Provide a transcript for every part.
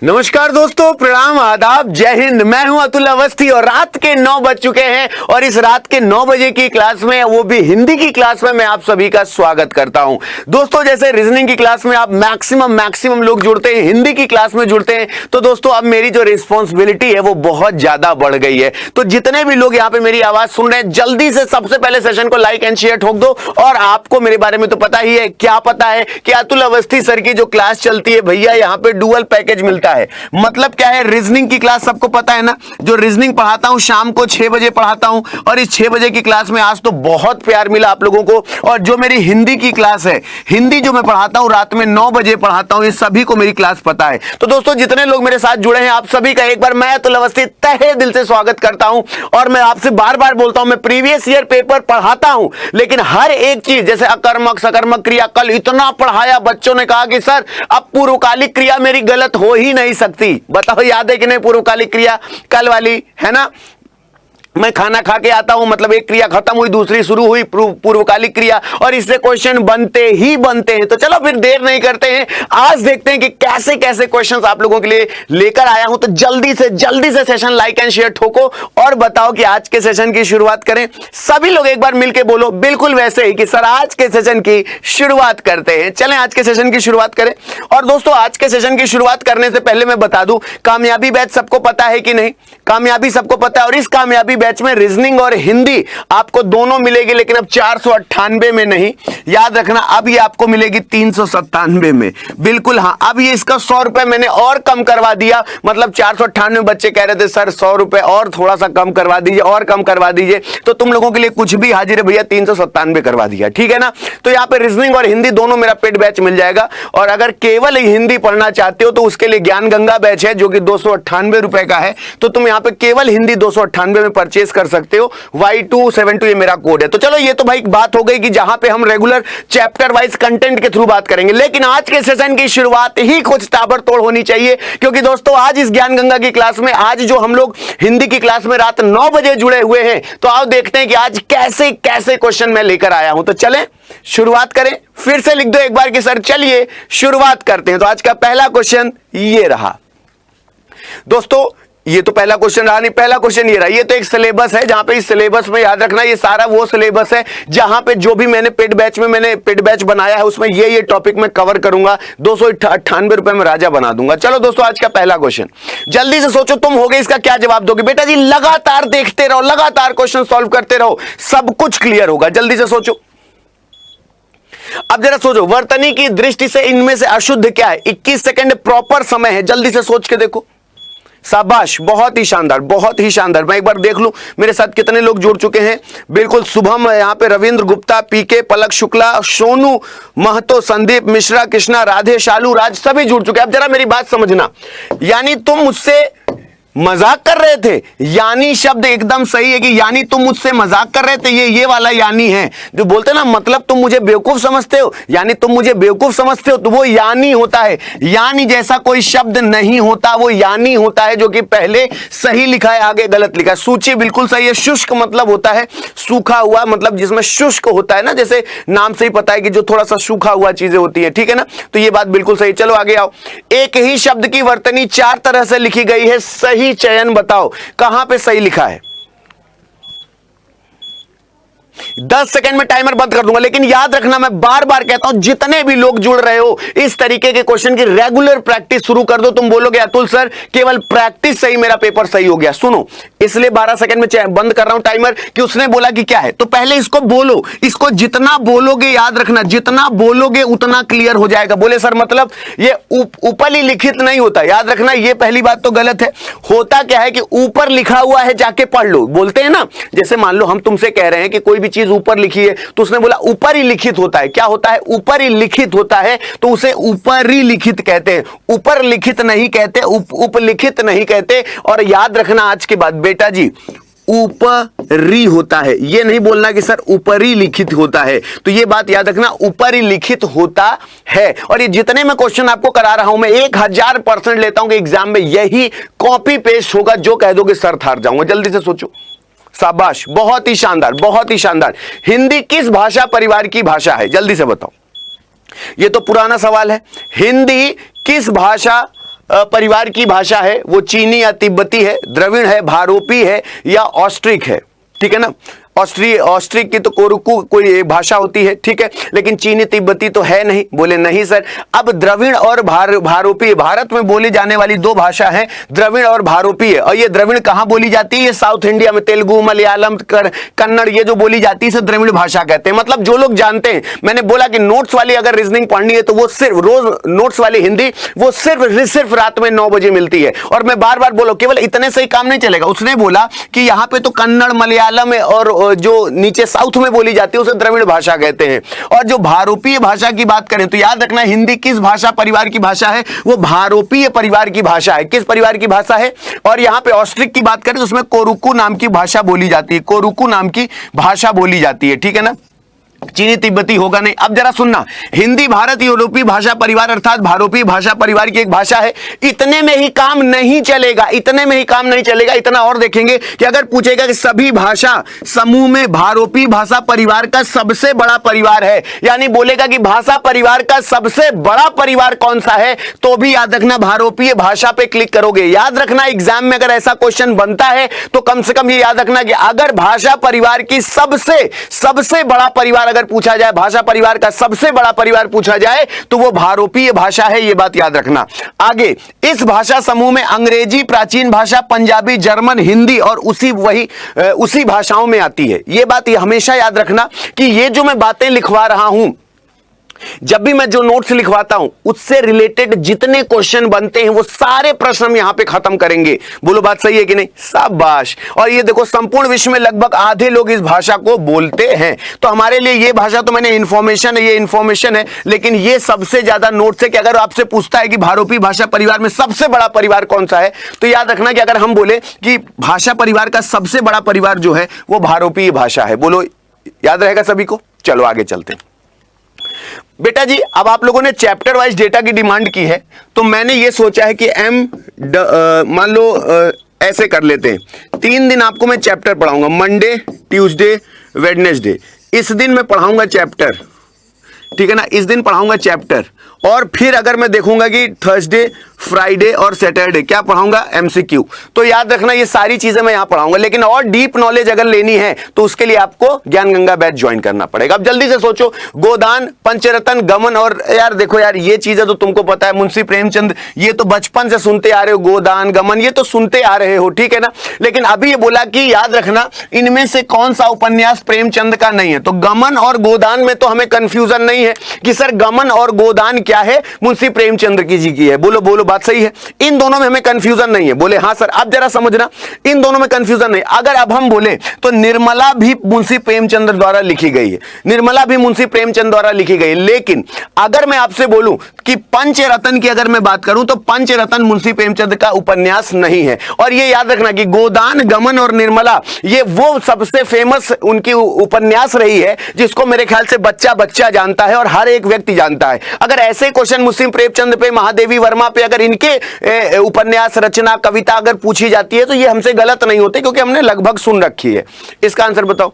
नमस्कार दोस्तों, प्रणाम, आदाब, जय हिंद। मैं हूं अतुल अवस्थी और रात के 9 बज चुके हैं और इस रात के 9 बजे की क्लास में, वो भी हिंदी की क्लास में, मैं आप सभी का स्वागत करता हूं। दोस्तों, जैसे रीजनिंग की क्लास में आप मैक्सिमम लोग जुड़ते हैं, हिंदी की क्लास में जुड़ते हैं, तो दोस्तों अब मेरी जो रिस्पॉन्सिबिलिटी है वो बहुत ज्यादा बढ़ गई है। तो जितने भी लोग यहाँ पे मेरी आवाज सुन रहे हैं, जल्दी से सबसे पहले सेशन को लाइक एंड शेयर ठोक दो। और आपको मेरे बारे में तो पता ही है, क्या पता है कि अतुल अवस्थी सर की जो क्लास चलती है भैया, यहाँ पे डुअल पैकेज मिलता है। मतलब क्या है, रीजनिंग की क्लास सबको पता है ना, जो रीजनिंग पढ़ाता हूं शाम को 6 बजे पढ़ाता हूं, और इस 6 बजे की क्लास में आज तो बहुत प्यार मिला आप लोगों को। और जो मेरी हिंदी की क्लास है, हिंदी जो मैं पढ़ाता हूं रात में 9 बजे पढ़ाता हूं, ये सभी को मेरी क्लास पता है। तो दोस्तों, जितने लोग मेरे साथ जुड़े हैं, आप सभी का एक बार मैं अतुल अवस्थी तहे दिल से स्वागत करता हूं। और मैं आपसे बार बार बोलता हूं, मैं प्रीवियस ईयर पेपर पढ़ाता हूं, लेकिन हर एक चीज जैसे अकर्मक सकर्मक क्रिया, कल इतना पढ़ाया, बच्चों ने कहा कि सर अब पूर्वकालिक क्रिया मेरी गलत हो ही नहीं सकती। बताओ, याद है कि नहीं पूर्वकालिक क्रिया कल वाली, है ना? मैं खाना खा के आता हूं, मतलब एक क्रिया खत्म हुई, दूसरी शुरू हुई, पूर्वकालिक क्रिया, और इससे क्वेश्चन बनते ही बनते हैं। तो चलो फिर देर नहीं करते हैं, आज देखते हैं कि कैसे कैसे क्वेश्चंस आप लोगों के लिए लेकर आया हूं। तो जल्दी से सेशन लाइक एंड शेयर ठोको और बताओ कि आज के सेशन की शुरुआत करें। सभी लोग एक बार मिलकर बोलो बिल्कुल वैसे ही कि सर आज के सेशन की शुरुआत करते हैं। चलें आज के सेशन की शुरुआत करें। और दोस्तों, आज के सेशन की शुरुआत करने से पहले मैं बता दूं, कामयाबी बैच सबको पता है कि नहीं? कामयाबी सबको पता है, और इस कामयाबी बैच में रीजनिंग और हिंदी आपको दोनों मिलेगी, लेकिन अब 498 में नहीं, याद रखना, अब ये आपको मिलेगी 397 में। बिल्कुल हाँ, अब ये इसका 100 रुपए मैंने और कम करवा दिया। मतलब 498 बच्चे कह रहे थे सर 100 रुपए और थोड़ा सा कम करवा दीजिए, और कम करवा दीजिए, तो तुम लोगों के लिए कुछ भी हाजिर है भैया, 397 करवा दिया, ठीक है ना? तो यहाँ पे रीजनिंग और हिंदी दोनों मेरा पेड बैच मिल जाएगा। और अगर केवल हिंदी पढ़ना चाहते हो तो उसके लिए ज्ञान गंगा बैच है, जो कि 298 रुपए का है। तो तुम यहाँ पे केवल हिंदी 298 में परचेस कर सकते हो। Y272 ये मेरा कोड है। तो चलो, ये तो भाई बात हो गई कि जहां पे हम रेगुलर चैप्टर वाइज कंटेंट के थ्रू बात करेंगे, लेकिन आज के सेशन की शुरुआत ही कुछ ताबड़तोड़ होनी चाहिए, क्योंकि दोस्तों आज इस ज्ञान गंगा की क्लास में, आज जो हम लोग हिंदी की क्लास में रात 9 बजे जुड़े हुए हैं, तो आओ देखते हैं कि आज कैसे कैसे क्वेश्चन मैं लेकर आया हूं। तो चलें शुरुआत करें। फिर से लिख दो एक बार कि सर चलिए शुरुआत करते हैं। तो आज का पहला क्वेश्चन ये रहा दोस्तों, ये तो पहला क्वेश्चन रहा नहीं, पहला क्वेश्चन ये रहा। ये तो एक सिलेबस है, जहां पे इस सिलेबस में याद रखना, ये सारा वो सिलेबस है जहां पे जो भी मैंने पेड बैच बनाया है, उसमें ये टॉपिक मैं कवर करूंगा। 298 रुपए में राजा बना दूंगा। चलो दोस्तों, आज का पहला क्वेश्चन, जल्दी से सोचो तुम होगे इसका क्या जवाब दोगे। बेटा जी लगातार देखते रहो, लगातार क्वेश्चन सॉल्व करते रहो, सब कुछ क्लियर होगा। जल्दी से सोचो। अब जरा सोचो, वर्तनी की दृष्टि से इनमें से अशुद्ध क्या है? 21 सेकंड प्रॉपर समय है, जल्दी से सोच के देखो। शाबाश, बहुत ही शानदार, बहुत ही शानदार। मैं एक बार देख लूं मेरे साथ कितने लोग जुड़ चुके हैं। बिल्कुल शुभम, यहाँ पे रविंद्र गुप्ता, पीके, पलक शुक्ला, सोनू महतो, संदीप मिश्रा, कृष्णा, राधे, शालू, राज, सभी जुड़ चुके हैं। अब जरा मेरी बात समझना, यानी तुम मुझसे मजाक कर रहे थे। यानी शब्द एकदम सही है कि यानी तुम मुझसे मजाक कर रहे थे, ये वाला यानी है जो बोलते ना, मतलब तुम मुझे बेवकूफ समझते हो, यानी तुम मुझे बेवकूफ समझते हो, तो वो यानी होता है। यानी जैसा कोई शब्द नहीं होता, वो यानी होता है, जो कि पहले सही लिखा है आगे गलत लिखा है। सूची बिल्कुल सही है। शुष्क मतलब होता है सूखा हुआ, मतलब जिसमें शुष्क होता है ना, जैसे नाम से ही पता है कि जो थोड़ा सा सूखा हुआ चीजें होती है, ठीक है ना? तो ये बात बिल्कुल सही। चलो आगे आओ। एक ही शब्द की वर्तनी 4 तरह से लिखी गई है, सही चयन बताओ, कहां पे सही लिखा है? 10 सेकंड में टाइमर बंद कर दूंगा। लेकिन याद रखना, मैं बार बार कहता हूं, जितने भी लोग जुड़ रहे हो, इस तरीके के क्वेश्चन की रेगुलर प्रैक्टिस शुरू कर दो। तुम बोलोगे अतुल सर केवल प्रैक्टिस से ही मेरा पेपर सही हो गया। सुनो, इसलिए 12 सेकंड में बंद कर रहा हूं टाइमर कि उसने बोला कि क्या है, तो पहले इसको बोलो। इसको जितना बोलोगे, याद रखना, जितना बोलोगे उतना क्लियर हो जाएगा। बोले सर मतलब ये ऊपर ही लिखित नहीं होता, याद रखना, ये पहली बात तो गलत है। होता क्या है कि ऊपर लिखा हुआ है, जाके पढ़ लो। बोलते हैं ना, जैसे मान लो हम तुमसे कह रहे हैं कि कोई भी चीज ऊपर लिखी है, तो उसने बोला ऊपर ही लिखित होता है। क्या होता है? ऊपर ही लिखित होता है, तो उसे ऊपर ही लिखित कहते हैं। ऊपर लिखित नहीं कहते, उपलिखित नहीं कहते। और याद रखना आज के बाद बेटा जी, ऊपरी होता है, ये नहीं बोलना कि सर ऊपरी लिखित होता है। तो ये बात याद रखना, ऊपरी लिखित होता है। और ये जितने मैं क्वेश्चन आपको करा रहा हूं, मैं 1000% लेता हूं कि एग्जाम में यही कॉपी पेस्ट होगा। जो कह दोगे सर हार जाऊंगा। जल्दी से सोचो। शाबाश, बहुत ही शानदार, बहुत ही शानदार। हिंदी किस भाषा परिवार की भाषा है? जल्दी से बताओ। ये तो पुराना सवाल है। हिंदी किस भाषा परिवार की भाषा है वो चीनी या तिब्बती है, द्रविड़ है, भारोपी है या ऑस्ट्रिक है, ठीक है ना। ऑस्ट्रिक की तो कोरुकू कोई भाषा होती है, ठीक है, लेकिन चीनी तिब्बती तो है नहीं। बोले नहीं सर। अब द्रविड़ और भारोपीय, भारत में बोली जाने वाली दो भाषा है, द्रविड़ और भारोपीय। और ये द्रविड़ कहां बोली जाती है? ये साउथ इंडिया में तेलुगु, मलयालम, कन्नड़, ये जो बोली जाती है इसे द्रविड़ भाषा कहते हैं। मतलब जो लोग जानते हैं, मैंने बोला कि नोट्स वाली अगर रीजनिंग पढ़नी है तो वो सिर्फ रोज नोट्स वाली हिंदी वो सिर्फ रात में 9 बजे मिलती है। और मैं बार बार बोलो, केवल इतने से ही काम नहीं चलेगा। उसने बोला कि यहां पे तो कन्नड़, मलयालम और जो नीचे साउथ में बोली जाती है उसे द्रविड़ भाषा कहते हैं। और जो भारोपीय भाषा की बात करें तो याद रखना, हिंदी किस भाषा परिवार की भाषा है? वो भारोपीय परिवार की भाषा है। किस परिवार की भाषा है? और यहां पे ऑस्ट्रिक की बात करें तो उसमें कोरुकू नाम की भाषा बोली जाती है, कोरुकू नाम की भाषा बोली जाती है, ठीक है ना। चीनी तिब्बती होगा नहीं। अब जरा सुनना, हिंदी भारत यूरोपीय भाषा परिवार अर्थात भारोपीय भाषा परिवार की एक भाषा है। इतने में ही काम नहीं चलेगा, इतने में ही काम नहीं चलेगा। इतना और देखेंगे कि अगर पूछेगा कि सभी भाषा समूह में भारोपीय भाषा परिवार का सबसे बड़ा परिवार है, यानी बोलेगा कि भाषा परिवार का सबसे बड़ा परिवार कौन सा है, तो भी याद रखना भारोपीय भाषा पे क्लिक करोगे। याद रखना एग्जाम में अगर ऐसा क्वेश्चन बनता है तो कम से कम ये याद रखना कि अगर भाषा परिवार की सबसे बड़ा परिवार अगर पूछा जाए, भाषा परिवार का सबसे बड़ा परिवार पूछा जाए तो वो भारोपीय भाषा है। ये बात याद रखना। आगे, इस भाषा समूह में अंग्रेजी, प्राचीन भाषा, पंजाबी, जर्मन, हिंदी और उसी भाषाओं में आती है। ये बात हमेशा याद रखना कि ये जो मैं बातें लिखवा रहा हूं, जब भी मैं जो नोट्स लिखवाता हूं उससे रिलेटेड जितने क्वेश्चन बनते हैं वो सारे प्रश्न हम यहां पे खत्म करेंगे। बोलो बात सही है कि नहीं? शाबाश। और ये देखो, संपूर्ण विश्व में लगभग आधे लोग इस भाषा को बोलते हैं। तो हमारे लिए ये भाषा तो मैंने इंफॉर्मेशन है, ये इंफॉर्मेशन है, लेकिन ये सबसे ज्यादा नोट्स है कि अगर आपसे पूछता है कि भारोपीय भाषा परिवार में सबसे बड़ा परिवार कौन सा है, तो याद रखना कि अगर हम बोले कि भाषा परिवार का सबसे बड़ा परिवार जो है वो भारोपीय भाषा है। बोलो याद रहेगा सभी को? चलो आगे चलते हैं। बेटा जी, अब आप लोगों ने चैप्टर वाइज डेटा की डिमांड की है, तो मैंने ये सोचा है कि मान लो ऐसे कर लेते हैं। 3 दिन आपको मैं चैप्टर पढ़ाऊंगा, मंडे, ट्यूसडे, वेडनेसडे। इस दिन मैं पढ़ाऊंगा चैप्टर, ठीक है ना, इस दिन पढ़ाऊंगा चैप्टर। और फिर अगर मैं देखूंगा कि थर्सडे, फ्राइडे और सैटरडे क्या पढ़ाऊंगा? एमसीक्यू। तो याद रखना ये सारी चीजें मैं यहां पढ़ाऊंगा, लेकिन और डीप नॉलेज अगर लेनी है तो उसके लिए आपको ज्ञान गंगा बैच ज्वाइन करना पड़ेगा। अब जल्दी से सोचो, गोदान, पंचरत्न, गमन, और यार देखो यार ये चीजें तो तुमको पता है, मुंशी प्रेमचंद ये तो बचपन से सुनते आ रहे हो, गोदान, गमन ये तो सुनते आ रहे हो, ठीक है ना। लेकिन अभी ये बोला कि याद रखना इनमें से कौन सा उपन्यास प्रेमचंद का नहीं है। तो गमन और गोदान में तो हमें कंफ्यूजन नहीं है कि सर गमन और गोदान क्या है, मुंशी प्रेमचंद जी की है। बोलो बोलो बात सही है, इन दोनों में हमें कंफ्यूजन नहीं है। बोले हाँ सर। अब जरा समझना, इन दोनों में कंफ्यूजन नहीं। अगर अब हम बोले तो निर्मला भी मुंशी प्रेमचंद द्वारा लिखी गई है, निर्मला भी मुंशी प्रेमचंद द्वारा लिखी गई है। लेकिन अगर मैं आपसे बोलूं कि पंचरत्न की अगर मैं बात करूं तो पंचरत्न मुंशी प्रेमचंद का उपन्यास नहीं है। और ये याद रखना कि गोदान, गमन और निर्मला ये वो सबसे फेमस उनकी उपन्यास रही है जिसको मेरे ख्याल से बच्चा बच्चा जानता है और हर एक व्यक्ति जानता है। अगर ऐसे क्वेश्चन मुंशी प्रेमचंद पे, महादेवी वर्मा पे, अगर इनके उपन्यास, रचना, कविता अगर पूछी जाती है तो ये हमसे गलत नहीं होते, क्योंकि हमने लगभग सुन रखी है। इसका आंसर बताओ।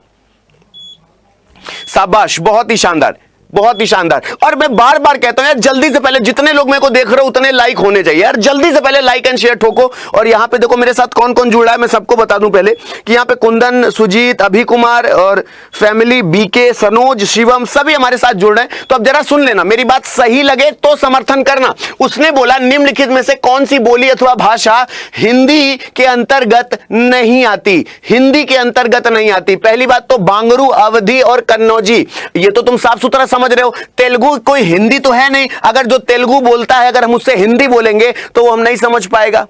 शाबाश, बहुत ही शानदार, बहुत ही शानदार। और मैं बार बार कहता हूं यार, जल्दी से पहले जितने लोग मेरे को देख रहे हो उतने लाइक होने चाहिए यार, जल्दी से पहले लाइक एंड शेयर ठोको। और यहां पे देखो मेरे साथ कौन कौन जुड़ रहा है, मैं सबको बता दूं पहले कि यहां पे कुंदन, सुजीत, अभी कुमार और फैमिली, बीके, सनोज, शिवम सभी हमारे साथ जुड़ रहे हैं। तो अब जरा सुन लेना, मेरी बात सही लगे तो समर्थन करना। उसने बोला निम्नलिखित में से कौन सी बोली अथवा भाषा हिंदी के अंतर्गत नहीं आती, हिंदी के अंतर्गत नहीं आती। पहली बात तो बांगरू, अवधी और कन्नौजी, ये तो तुम साफ सुथरा समझ रहे हो। तेलुगु कोई हिंदी तो है नहीं, अगर जो तेलुगु बोलता है अगर हम उससे हिंदी बोलेंगे तो वो हम नहीं समझ पाएगा,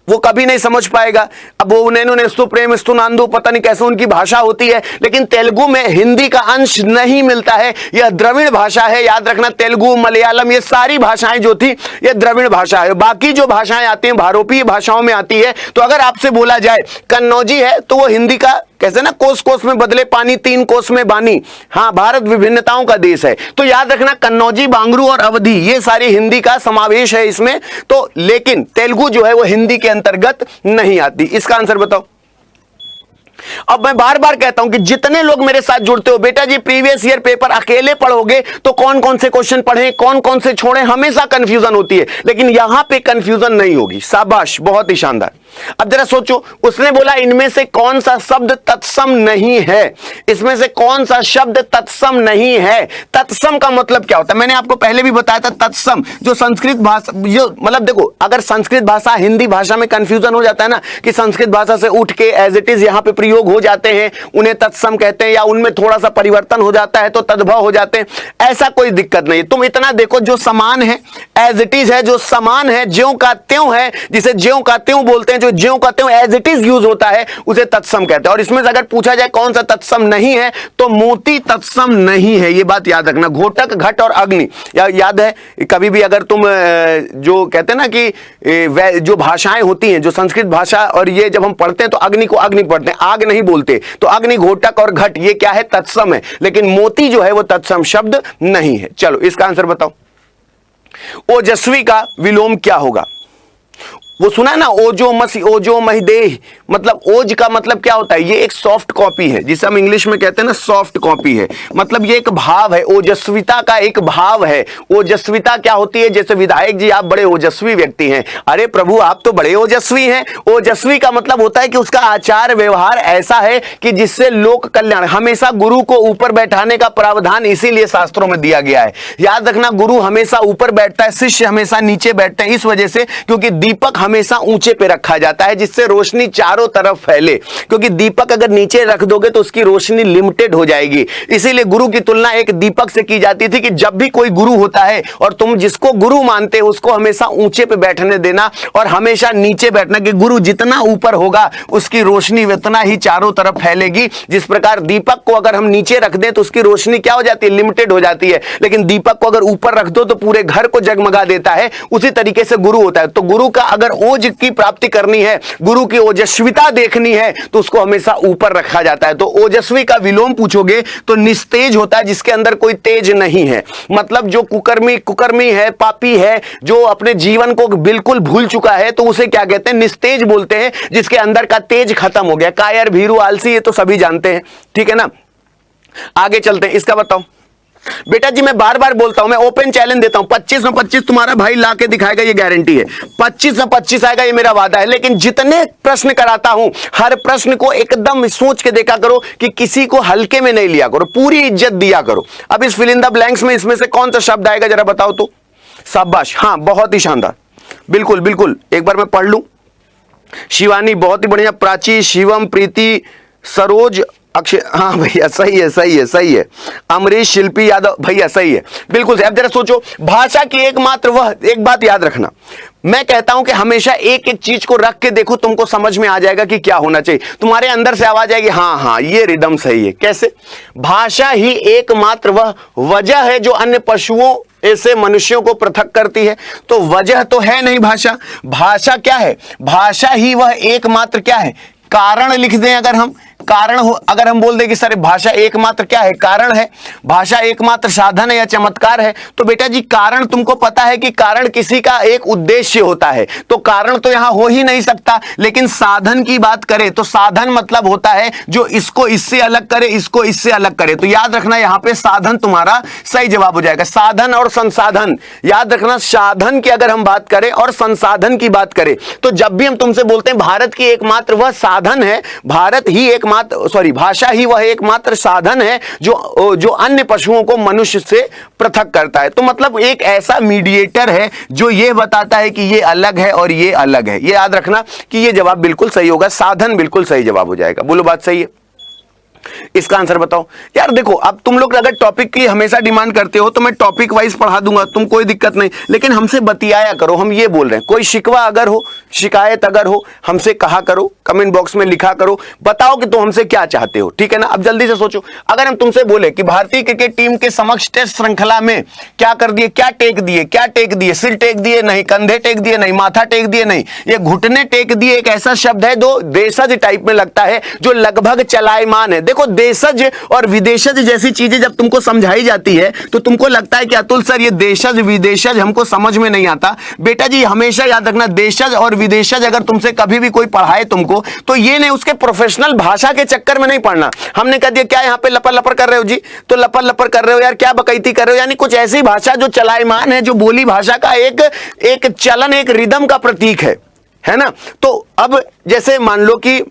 वो कभी नहीं समझ पाएगा। अब वो नैनो नेस्तु प्रेम स्तु नांदू पता नहीं कैसे उनकी भाषा होती है, लेकिन तेलुगु में हिंदी का अंश नहीं मिलता है। यह द्रविड़ भाषा है, याद रखना। तेलुगु, मलयालम ये सारी भाषाएं जो थी ये द्रविड़ भाषा है। बाकी जो भाषाएं आती हैं भारोपीय भाषाओं में आती है। तो अगर आपसे बोला जाए कन्नौजी है तो वो हिंदी का, कैसे ना, कोस कोस में बदले पानी, 3 कोस में बानी। हाँ, भारत विभिन्नताओं का देश है। तो याद रखना कन्नौजी, बांगरू और अवधी ये सारी हिंदी का समावेश है इसमें। तो लेकिन तेलुगु जो है वो हिंदी के अंतर्गत नहीं आती। इसका आंसर बताओ। अब मैं बार बार कहता हूं कि जितने लोग मेरे साथ जुड़ते हो, बेटा जी प्रीवियस ईयर पेपर अकेले पढ़ोगे तो कौन कौन से क्वेश्चन पढ़ें, कौन कौन से छोड़ें, हमेशा कंफ्यूजन होती है, लेकिन यहां पे कंफ्यूजन नहीं होगी। शाबाश, बहुत ही शानदार। अब जरा सोचो, उसने बोला इनमें से कौन सा शब्द तत्सम नहीं है, इसमें से कौन सा शब्द तत्सम नहीं है। तत्सम का मतलब क्या होता है, मैंने आपको पहले भी बताया था। तत्सम जो संस्कृत भाषा, जो मतलब देखो, अगर संस्कृत भाषा हिंदी भाषा में कंफ्यूजन हो जाता है ना, कि संस्कृत भाषा से उठ के एज इट इज यहां पे प्रयोग हो जाते हैं, उन्हें तत्सम कहते हैं, या उनमें थोड़ा सा परिवर्तन हो जाता है तो तद्भव हो जाते हैं, ऐसा कोई दिक्कत नहीं है। तुम इतना देखो, जो समान है एज इट इज है, जो समान है ज्यों का त्यों है, जिसे ज्यों का त्यों बोलते हैं, जो ज्यों का त्यों एज इट इज यूज होता है, उसे तत्सम कहते हैं। और इसमें से अगर पूछा जाए कौन सा तत्सम नहीं है, तो मोती तत्सम नहीं है, ये बात याद रखना। घोटक, घट और अग्नि याद है, कभी भी अगर तुम जो कहते हैं ना कि जो भाषाएं होती हैं, जो संस्कृत भाषा, और ये जब हम पढ़ते हैं तो अग्नि को अग्नि पढ़ते हैं, आग नहीं बोलते, तो अग्नि, घोटक और घट ये क्या है, तत्सम है, लेकिन मोती जो है वो तत्सम शब्द नहीं है। चलो इसका आंसर बताओ। ओजस्वी का विलोम क्या होगा? वो सुना है ना, ओजो मसी ओजो महिदेह, मतलब ओज का मतलब क्या होता है, ये एक सॉफ्ट कॉपी है, जिसे हम इंग्लिश में कहते हैं ना सॉफ्ट कॉपी है, मतलब ये एक भाव है, ओजस्विता का एक भाव है। ओजस्विता क्या होती है, जैसे विधायक जी आप बड़े ओजस्वी व्यक्ति हैं, अरे प्रभु आप तो बड़े ओजस्वी हैं। ओजस्वी का मतलब होता है कि उसका आचार व्यवहार ऐसा है कि जिससे लोक कल्याण, हमेशा गुरु को ऊपर बैठाने का प्रावधान इसीलिए शास्त्रों में दिया गया है। याद रखना, गुरु हमेशा ऊपर बैठता है, शिष्य हमेशा नीचे बैठते हैं, इस वजह से क्योंकि दीपक हमेशा ऊंचे पे रखा जाता है, जिससे रोशनी चारों तरफ फैले, क्योंकि दीपक अगर नीचे रख दोगे तो उसकी रोशनी लिमिटेड हो जाएगी। इसीलिए गुरु की तुलना एक दीपक से की जाती थी कि जब भी कोई गुरु होता है और तुम जिसको गुरु मानते हो उसको हमेशा ऊंचे पे बैठने देना और हमेशा नीचे बैठना, कि गुरु जितना ऊपर होगा उसकी रोशनी उतना ही चारों तरफ फैलेगी। जिस प्रकार दीपक को अगर हम नीचे रख दें तो उसकी रोशनी क्या हो जाती है, लिमिटेड हो जाती है, लेकिन दीपक को अगर ऊपर रख दो तो पूरे घर को जगमगा देता है। उसी तरीके से गुरु होता है। तो गुरु का अगर ओज की प्राप्ति करनी है, गुरु की ओजस्विता देखनी है, तो उसको हमेशा ऊपर रखा जाता है। तो ओजस्वी का विलोम पूछोगे तो निस्तेज होता है, जिसके अंदर कोई तेज नहीं है, मतलब जो कुकर्मी है, पापी है, जो अपने जीवन को बिल्कुल भूल चुका है, तो उसे क्या कहते हैं, निस्तेज बोलते हैं, जिसके अंदर का तेज खत्म हो गया। कायर, भीरू, आलसी, ये तो सभी जानते हैं, ठीक है ना। आगे चलते हैं, इसका बताओ। बेटा जी मैं बार बार बोलता हूं, मैं ओपन चैलेंज देता हूं, 25 में 25 तुम्हारा भाई ला के दिखाएगा, ये गारंटी है। 25 में 25 आएगा, ये मेरा वादा है। लेकिन जितने प्रश्न कराता हूं, हर प्रश्न को एकदम सोच के देखा करो, कि किसी को हल्के में नहीं लिया करो, पूरी इज्जत दिया करो। अब इस फिल इन द ब्लैंक्स में इसमें से कौन सा शब्द आएगा, जरा बताओ तो। शाबाश, हाँ बहुत ही शानदार, बिल्कुल बिल्कुल, एक बार मैं पढ़ लूं। शिवानी बहुत ही बढ़िया, प्राची, शिवम, प्रीति, सरोज, अक्षय, हाँ भैया सही है सही है सही है, अमरीश, शिल्पी यादव, भैया सही है, बिल्कुल सही। अब जरा सोचो, भाषा की एकमात्र वह, एक बात याद रखना, मैं कहता हूं कि हमेशा एक एक चीज को रख के देखो, तुमको समझ में आ जाएगा कि क्या होना चाहिए। तुम्हारे अंदर से आवाज आएगी, हाँ हाँ ये रिदम सही है। कैसे? भाषा ही एकमात्र वह वजह है जो अन्य पशुओं ऐसे मनुष्यों को पृथक करती है। तो वजह तो है नहीं भाषा, भाषा क्या है, भाषा ही वह एकमात्र क्या है, कारण लिख दें अगर हम, कारण हो, अगर हम बोल दें कि सर भाषा एकमात्र क्या है, कारण है, भाषा एकमात्र साधन है या चमत्कार है, तो बेटा जी कारण तुमको पता है कि कारण किसी का एक उद्देश्य होता है, तो कारण तो यहां हो ही नहीं सकता। लेकिन साधन की बात करें तो साधन मतलब होता है जो इसको इससे अलग करे, इसको इससे अलग करे। तो याद रखना यहां पे साधन तुम्हारा सही जवाब हो जाएगा। साधन और संसाधन, याद रखना, साधन की अगर हम बात करें और संसाधन की बात करें, तो जब भी हम तुमसे बोलते हैं भारत की एकमात्र वह साधन है, भारत ही एकमात्र, सॉरी भाषा ही वह एकमात्र साधन है जो अन्य पशुओं को मनुष्य से पृथक करता है। तो मतलब एक ऐसा मीडिएटर है जो ये बताता है कि ये अलग है और ये अलग है। ये याद रखना कि ये जवाब बिल्कुल सही होगा, साधन बिल्कुल सही जवाब हो जाएगा। बोलो बात सही है? इसका आंसर बताओ। यार देखो, अब तुम लोग अगर टॉपिक की हमेशा डिमांड करते हो तो मैं टॉपिक वाइज पढ़ा दूंगा, तुम कोई दिक्कत नहीं, लेकिन हमसे बतियाया करो। हम ये बोल रहे हैं, कोई शिकवा अगर हो, शिकायत अगर हो, हमसे कहा करो, कमेंट बॉक्स में लिखा करो, बताओ कि तुम हमसे क्या चाहते हो, ठीक है ना। अब जल्दी से सोचो, अगर हम तुमसे बोले कि भारतीय क्रिकेट टीम के समक्ष टेस्ट श्रृंखला में क्या कर दिए, क्या टेक दिए, क्या टेक दिए, सिर टेक दिए नहीं, कंधे टेक दिए नहीं, माथा टेक दिए नहीं, ये घुटने टेक दिए, एक ऐसा शब्द है जो देशज टाइप में लगता है, जो लगभग चलायमान है। देखो देशज और विदेशज जैसी चीजें जब तुमको समझाई जाती है तो तुमको लगता है कि अतुल सर ये देशज विदेशज हमको समझ में नहीं आता। बेटा जी हमेशा याद रखना, देशज और विदेशज अगर तुमसे कभी भी कोई पढ़ाए तुमको को, तो ये नहीं उसके प्रोफेशनल भाषा के चक्कर में नहीं पड़ना। हमने कह दिया क्या यहाँ पे लपर लपर कर रहे हो जी, तो लपर लपर कर रहे हो यार, क्या बकैती कर रहे हो, यानी कुछ ऐसी भाषा जो चलायमान है, जो बोली भाषा का एक चलन, एक रिदम का प्रतीक है ना। तो अब जैसे मान लो कि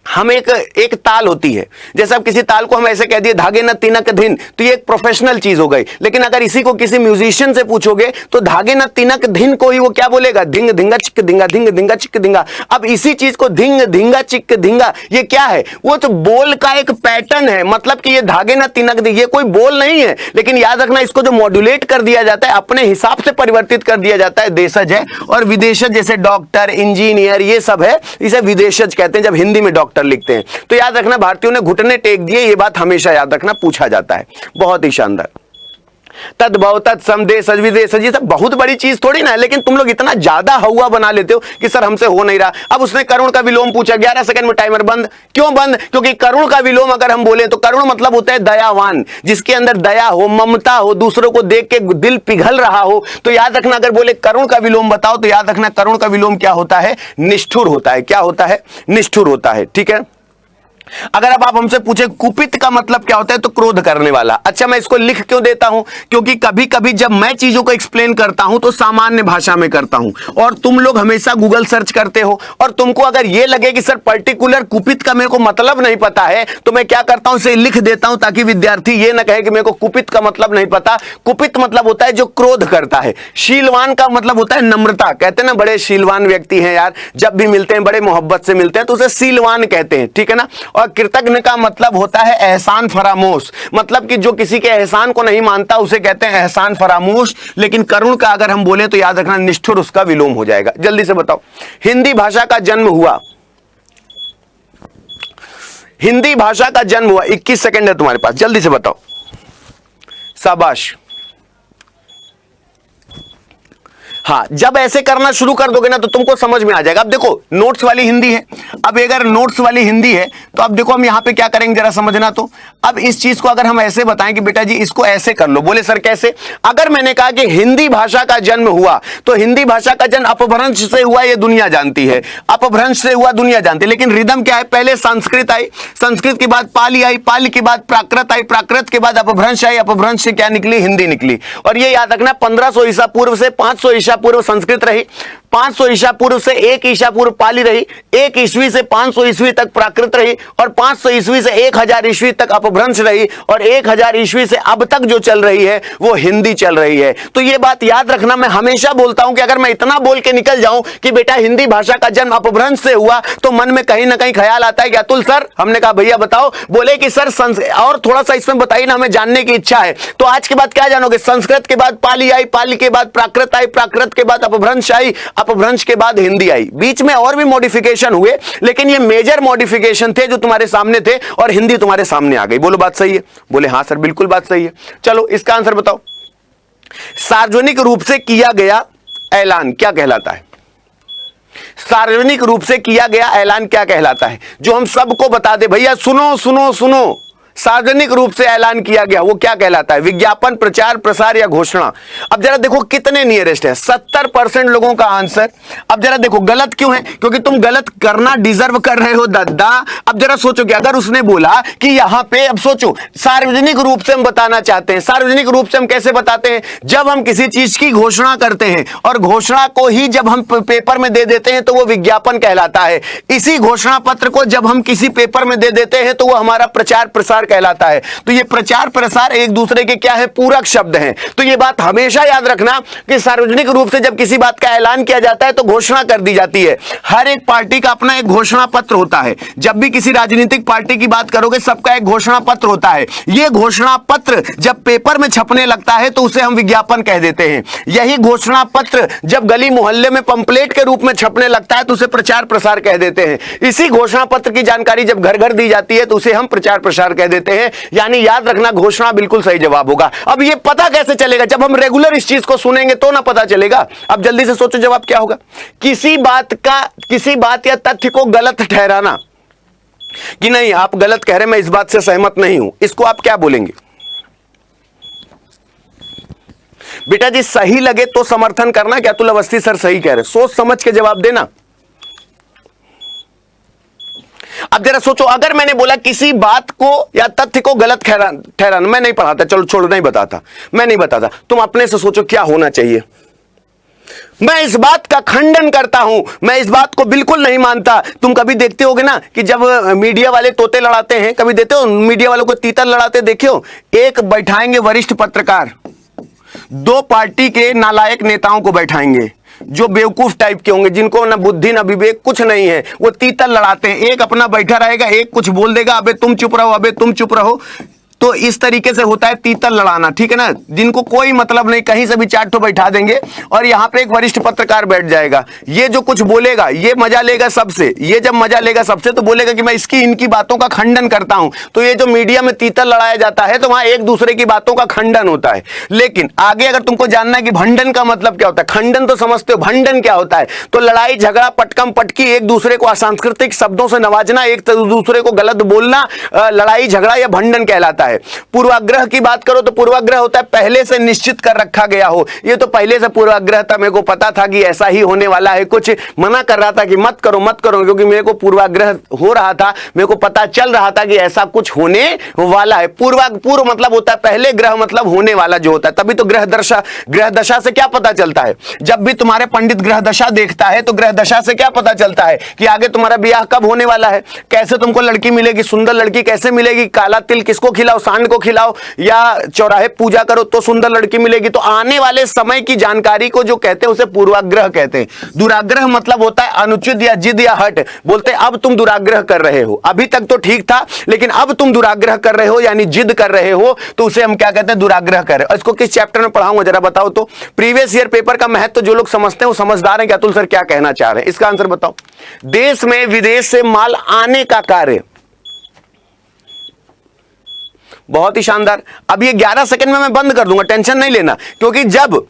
हम एक ताल होती है, जैसे अब किसी ताल को हम ऐसे कह दिए धागे न तिनक धिन, तो ये एक प्रोफेशनल चीज हो गई। लेकिन अगर इसी को किसी म्यूजिशियन से पूछोगे तो धागे न तिनक धिन को ही वो क्या बोलेगा, धिंग धिंगा चिक धिंगा, धिंग धिंगा चिक धिंगा। अब इसी चीज को धिंग धिंगा चिक धिंगा, ये क्या है, वो तो बोल का एक पैटर्न है। मतलब कि ये धागे न तिनक धिंग ये कोई बोल नहीं है, लेकिन याद रखना इसको जो मॉड्यूलेट कर दिया जाता है, अपने हिसाब से परिवर्तित कर दिया जाता है, देशज है। और विदेशज जैसे डॉक्टर, इंजीनियर, ये सब है, इसे विदेशज कहते हैं जब हिंदी में डॉक्टर लिखते हैं। तो याद रखना भारतीयों ने घुटने टेक दिए, ये बात हमेशा याद रखना, पूछा जाता है। बहुत ही शानदार। तद्भव तत्सम देशज विदेशज, ये सब बहुत बड़ी चीज थोड़ी ना है, लेकिन तुम लोग इतना ज्यादा हुआ बना लेते हो कि सर हमसे हो नहीं रहा। अब उसने करुण का विलोम पूछा, 11 सेकंड में टाइमर बंद। क्यों बंद? क्योंकि करुण का विलोम अगर हम बोले तो करुण मतलब होता है दयावान, जिसके अंदर दया हो, ममता हो, दूसरों को देख के दिल पिघल रहा हो। तो याद रखना अगर बोले करुण का विलोम बताओ, तो याद रखना करुण का विलोम क्या होता है, निष्ठुर होता है। क्या होता है? निष्ठुर होता है। ठीक है। अगर अब आप हमसे पूछे कुपित का मतलब क्या होता है, तो क्रोध करने वाला। अच्छा, मैं इसको लिख क्यों देता हूं, क्योंकि कभी कभी जब मैं चीजों को एक्सप्लेन करता हूं तो सामान्य भाषा में करता हूं, और तुम लोग हमेशा गूगल सर्च करते हो, और तुमको अगर यह लगे कि सर पर्टिकुलर कुपित का मेरे को मतलब नहीं पता है, तो मैं क्या करता हूं, इसे लिख देता हूं, ताकि विद्यार्थी ये ना कहे कि मेरे को कुपित का मतलब नहीं पता। कुपित मतलब होता है जो क्रोध करता है। शीलवान का मतलब होता है नम्रता। कहते हैं ना बड़े शीलवान व्यक्ति हैं यार, जब भी मिलते हैं बड़े मोहब्बत से मिलते हैं, तो उसे शीलवान कहते हैं। ठीक है ना। और कृतज्ञ का मतलब होता है एहसान फरामोश, मतलब कि जो किसी के एहसान को नहीं मानता उसे कहते हैं एहसान फरामोश। लेकिन करुण का अगर हम बोले तो याद रखना निष्ठुर उसका विलोम हो जाएगा। जल्दी से बताओ, हिंदी भाषा का जन्म हुआ, हिंदी भाषा का जन्म हुआ, 21 सेकंड है तुम्हारे पास, जल्दी से बताओ। शाबाश। हाँ, जब ऐसे करना शुरू कर दोगे ना तो तुमको समझ में आ जाएगा। अब देखो नोट्स वाली हिंदी है, अब अगर नोट्स वाली हिंदी है तो अब देखो हम यहां पे क्या करेंगे जरा समझना। तो अब इस चीज को अगर हम ऐसे बताएं कि बेटा जी इसको ऐसे कर लो, बोले सर कैसे? अगर मैंने कहा कि हिंदी भाषा का जन्म हुआ, तो हिंदी भाषा का जन्म अपभ्रंश से हुआ, ये दुनिया जानती है, अपभ्रंश से हुआ दुनिया जानती है। लेकिन रिदम क्या है, पहले संस्कृत आई, संस्कृत के बाद पाली आई, पाली के बाद प्राकृत आई, प्राकृत के बाद अपभ्रंश आई, अपभ्रंश से क्या निकली, हिंदी निकली। और ये याद रखना 1500 ईसा पूर्व से 500 ईसा पूर्व संस्कृत रही, 500 ईसा पूर्व से 1 ईसा पूर्व पाली रही, 1 ईस्वी से 500 ईस्वी तक प्राकृत रही, और 500 ईस्वी से 1000 ईस्वी तक अपभ्रंश रही, और 1000 ईस्वी से अब तक जो चल रही है वो हिंदी चल रही है। तो ये बात याद रखना, मैं हमेशा बोलता हूं कि अगर मैं इतना बोल के निकल जाऊं कि बेटा हिंदी भाषा का जन्म अपभ्रंश से हुआ, तो मन में कहीं ना कहीं ख्याल आता है कि अतुल सर, हमने कहा भैया बताओ, बोले कि सर और थोड़ा सा इसमें बताइए ना, हमें जानने की इच्छा है। तो आज के बाद क्या जानोगे, संस्कृत के बाद पाली आई, पाली के बाद प्राकृत आई, प्राकृत के बाद अपभ्रंश आई, अपभ्रंश के बाद हिंदी आई। बीच में और भी मॉडिफिकेशन हुए, लेकिन ये मेजर मॉडिफिकेशन थे जो तुम्हारे सामने थे, और हिंदी तुम्हारे सामने आ गई। बोलो बात सही है? बोले हाँ सर बिल्कुल बात सही है। चलो इसका आंसर बताओ। सार्वजनिक रूप से किया गया ऐलान क्या कहलाता है? सार्वजनिक रूप से किया गया ऐलान क्या कहलाता है? जो हम सबको बता दे भैया सुनो सुनो सुनो, सार्वजनिक रूप से ऐलान किया गया, वो क्या कहलाता है? विज्ञापन, प्रचार, प्रसार या घोषणा? अब जरा देखो कितने नियरेस्ट है, 70% लोगों का आंसर। अब जरा देखो गलत क्यों है, क्योंकि तुम गलत करना डिजर्व कर रहे हो दद्दा। अब जरा सोचो कि अगर उसने बोला कि यहां पे, अब सोचो सार्वजनिक रूप से हम बताना चाहते हैं, सार्वजनिक रूप से हम कैसे बताते हैं? जब हम किसी चीज की घोषणा करते हैं, और घोषणा को ही जब हम पेपर में दे देते हैं तो वो विज्ञापन कहलाता है। इसी घोषणा पत्र को जब हम किसी पेपर में दे देते हैं तो वो हमारा प्रचार प्रसार कहलाता है। तो ये प्रचार प्रसार एक दूसरे के क्या है, पूरक शब्द हैं। तो ये बात हमेशा याद रखना कि सार्वजनिक रूप से जब किसी बात का ऐलान किया जाता है तो घोषणा कर दी जाती है। हर एक पार्टी का अपना एक घोषणा पत्र होता है। जब भी किसी राजनीतिक पार्टी की बात करोगे, सबका एक घोषणा पत्र होता है। यह घोषणा पत्र जब पेपर में छपने लगता है तो उसे हम विज्ञापन कह देते हैं। यही घोषणा पत्र जब गली मोहल्ले में पंपलेट के रूप में छपने लगता है तो उसे प्रचार प्रसार कह देते हैं। इसी घोषणा पत्र की जानकारी जब घर घर दी जाती है तो उसे हम प्रचार प्रसार कह देते हैं। यानी याद रखना घोषणा बिल्कुल सही जवाब होगा। अब ये पता कैसे चलेगा? जब हम रेगुलर इस चीज को सुनेंगे तो ना पता चलेगा। अब जल्दी से सोचो जवाब क्या होगा। किसी बात या तथ्य को गलत ठहराना, कि नहीं आप गलत कह रहे, मैं इस बात से सहमत नहीं हूं, इसको आप क्या बोलेंगे? बेटा जी सही लगे तो समर्थन करना। क्या अतुल अवस्थी सर सही कह रहे? सोच समझ के जवाब देना। अब जरा सोचो, अगर मैंने बोला किसी बात को या तथ्य को गलत ठहराना, मैं नहीं पढ़ाता, चलो छोड़ो, नहीं बताता, मैं नहीं बताता, तुम अपने से सोचो क्या होना चाहिए। मैं इस बात का खंडन करता हूं, मैं इस बात को बिल्कुल नहीं मानता। तुम कभी देखते होगे ना कि जब मीडिया वाले तोते लड़ाते हैं, कभी देते हो मीडिया वालों को तीतर लड़ाते देखियो, एक बैठाएंगे वरिष्ठ पत्रकार, दो पार्टी के नालायक नेताओं को बैठाएंगे जो बेवकूफ टाइप के होंगे, जिनको ना बुद्धि ना विवेक कुछ नहीं है, वो तीतर लड़ाते हैं। एक अपना बैठा रहेगा, एक कुछ बोल देगा, अबे तुम चुप रहो, अबे तुम चुप रहो। तो इस तरीके से होता है तीतर लड़ाना, ठीक है ना, जिनको कोई मतलब नहीं, कहीं से भी चार ठो बैठा देंगे और यहां पे एक वरिष्ठ पत्रकार बैठ जाएगा। ये जो कुछ बोलेगा ये मजा लेगा सबसे, ये जब मजा लेगा सबसे तो बोलेगा कि मैं इसकी इनकी बातों का खंडन करता हूं। तो ये जो मीडिया में तीतर लड़ाया जाता है तो वहां एक दूसरे की बातों का खंडन होता है। लेकिन आगे अगर तुमको जानना है कि भंडन का मतलब क्या होता है, खंडन तो समझते हो, भंडन क्या होता है, तो लड़ाई झगड़ा पटकम पटकी, एक दूसरे को असांस्कृतिक शब्दों से नवाजना, एक दूसरे को गलत बोलना, लड़ाई झगड़ा या भंडन कहलाता है। पूर्वाग्रह की बात करो तो पूर्वाग्रह होता है पहले से निश्चित कर रखा गया हो, ये तो पहले से पूर्वाग्रह था, मेरे को पता था कि ऐसा ही होने वाला है, कुछ मना कर रहा था कि मत करो मत करो, क्योंकि मेरे को पूर्वाग्रह हो रहा था, मेरे को पता चल रहा था कि ऐसा कुछ होने वाला है। पूर्व मतलब होता है पहले, ग्रह मतलब होने वाला जो होता है, तभी तो ग्रह दशा से क्या पता चलता है, जब भी तुम्हारे पंडित ग्रह दशा देखता है तो ग्रह दशा से क्या पता चलता है कि आगे तुम्हारा ब्याह कब होने वाला है, कैसे तुमको लड़की मिलेगी, सुंदर लड़की कैसे मिलेगी, काला तिल किसको खिलाओ, सांड को खिलाओ या चौराहे पूजा करो तो सुंदर लड़की मिलेगी। तो आने वाले समय की जानकारी को जो कहते हैं उसे पूर्वाग्रह कहते हैं। दुराग्रह मतलब होता है अनुचित या जिद या हट, बोलते हैं अब तुम दुराग्रह कर रहे हो, अभी तक तो ठीक था लेकिन अब तुम दुराग्रह कर रहे हो यानी जिद कर रहे हो, तो उसे हम क्या कहते हैं, दुराग्रह कर रहे हो। इसको किस चैप्टर में पढ़ाऊंगा जरा बताओ तो। प्रीवियस ईयर पेपर का महत्व जो लोग समझते हैं वो समझदार हैं कि अतुल सर क्या कहना चाह रहे हैं, इसका आंसर बताओ। देश में विदेश से माल आने का कार्य, बहुत ही शानदार। अब ये 11 सेकंड में मैं बंद कर दूंगा, टेंशन नहीं लेना, क्योंकि जब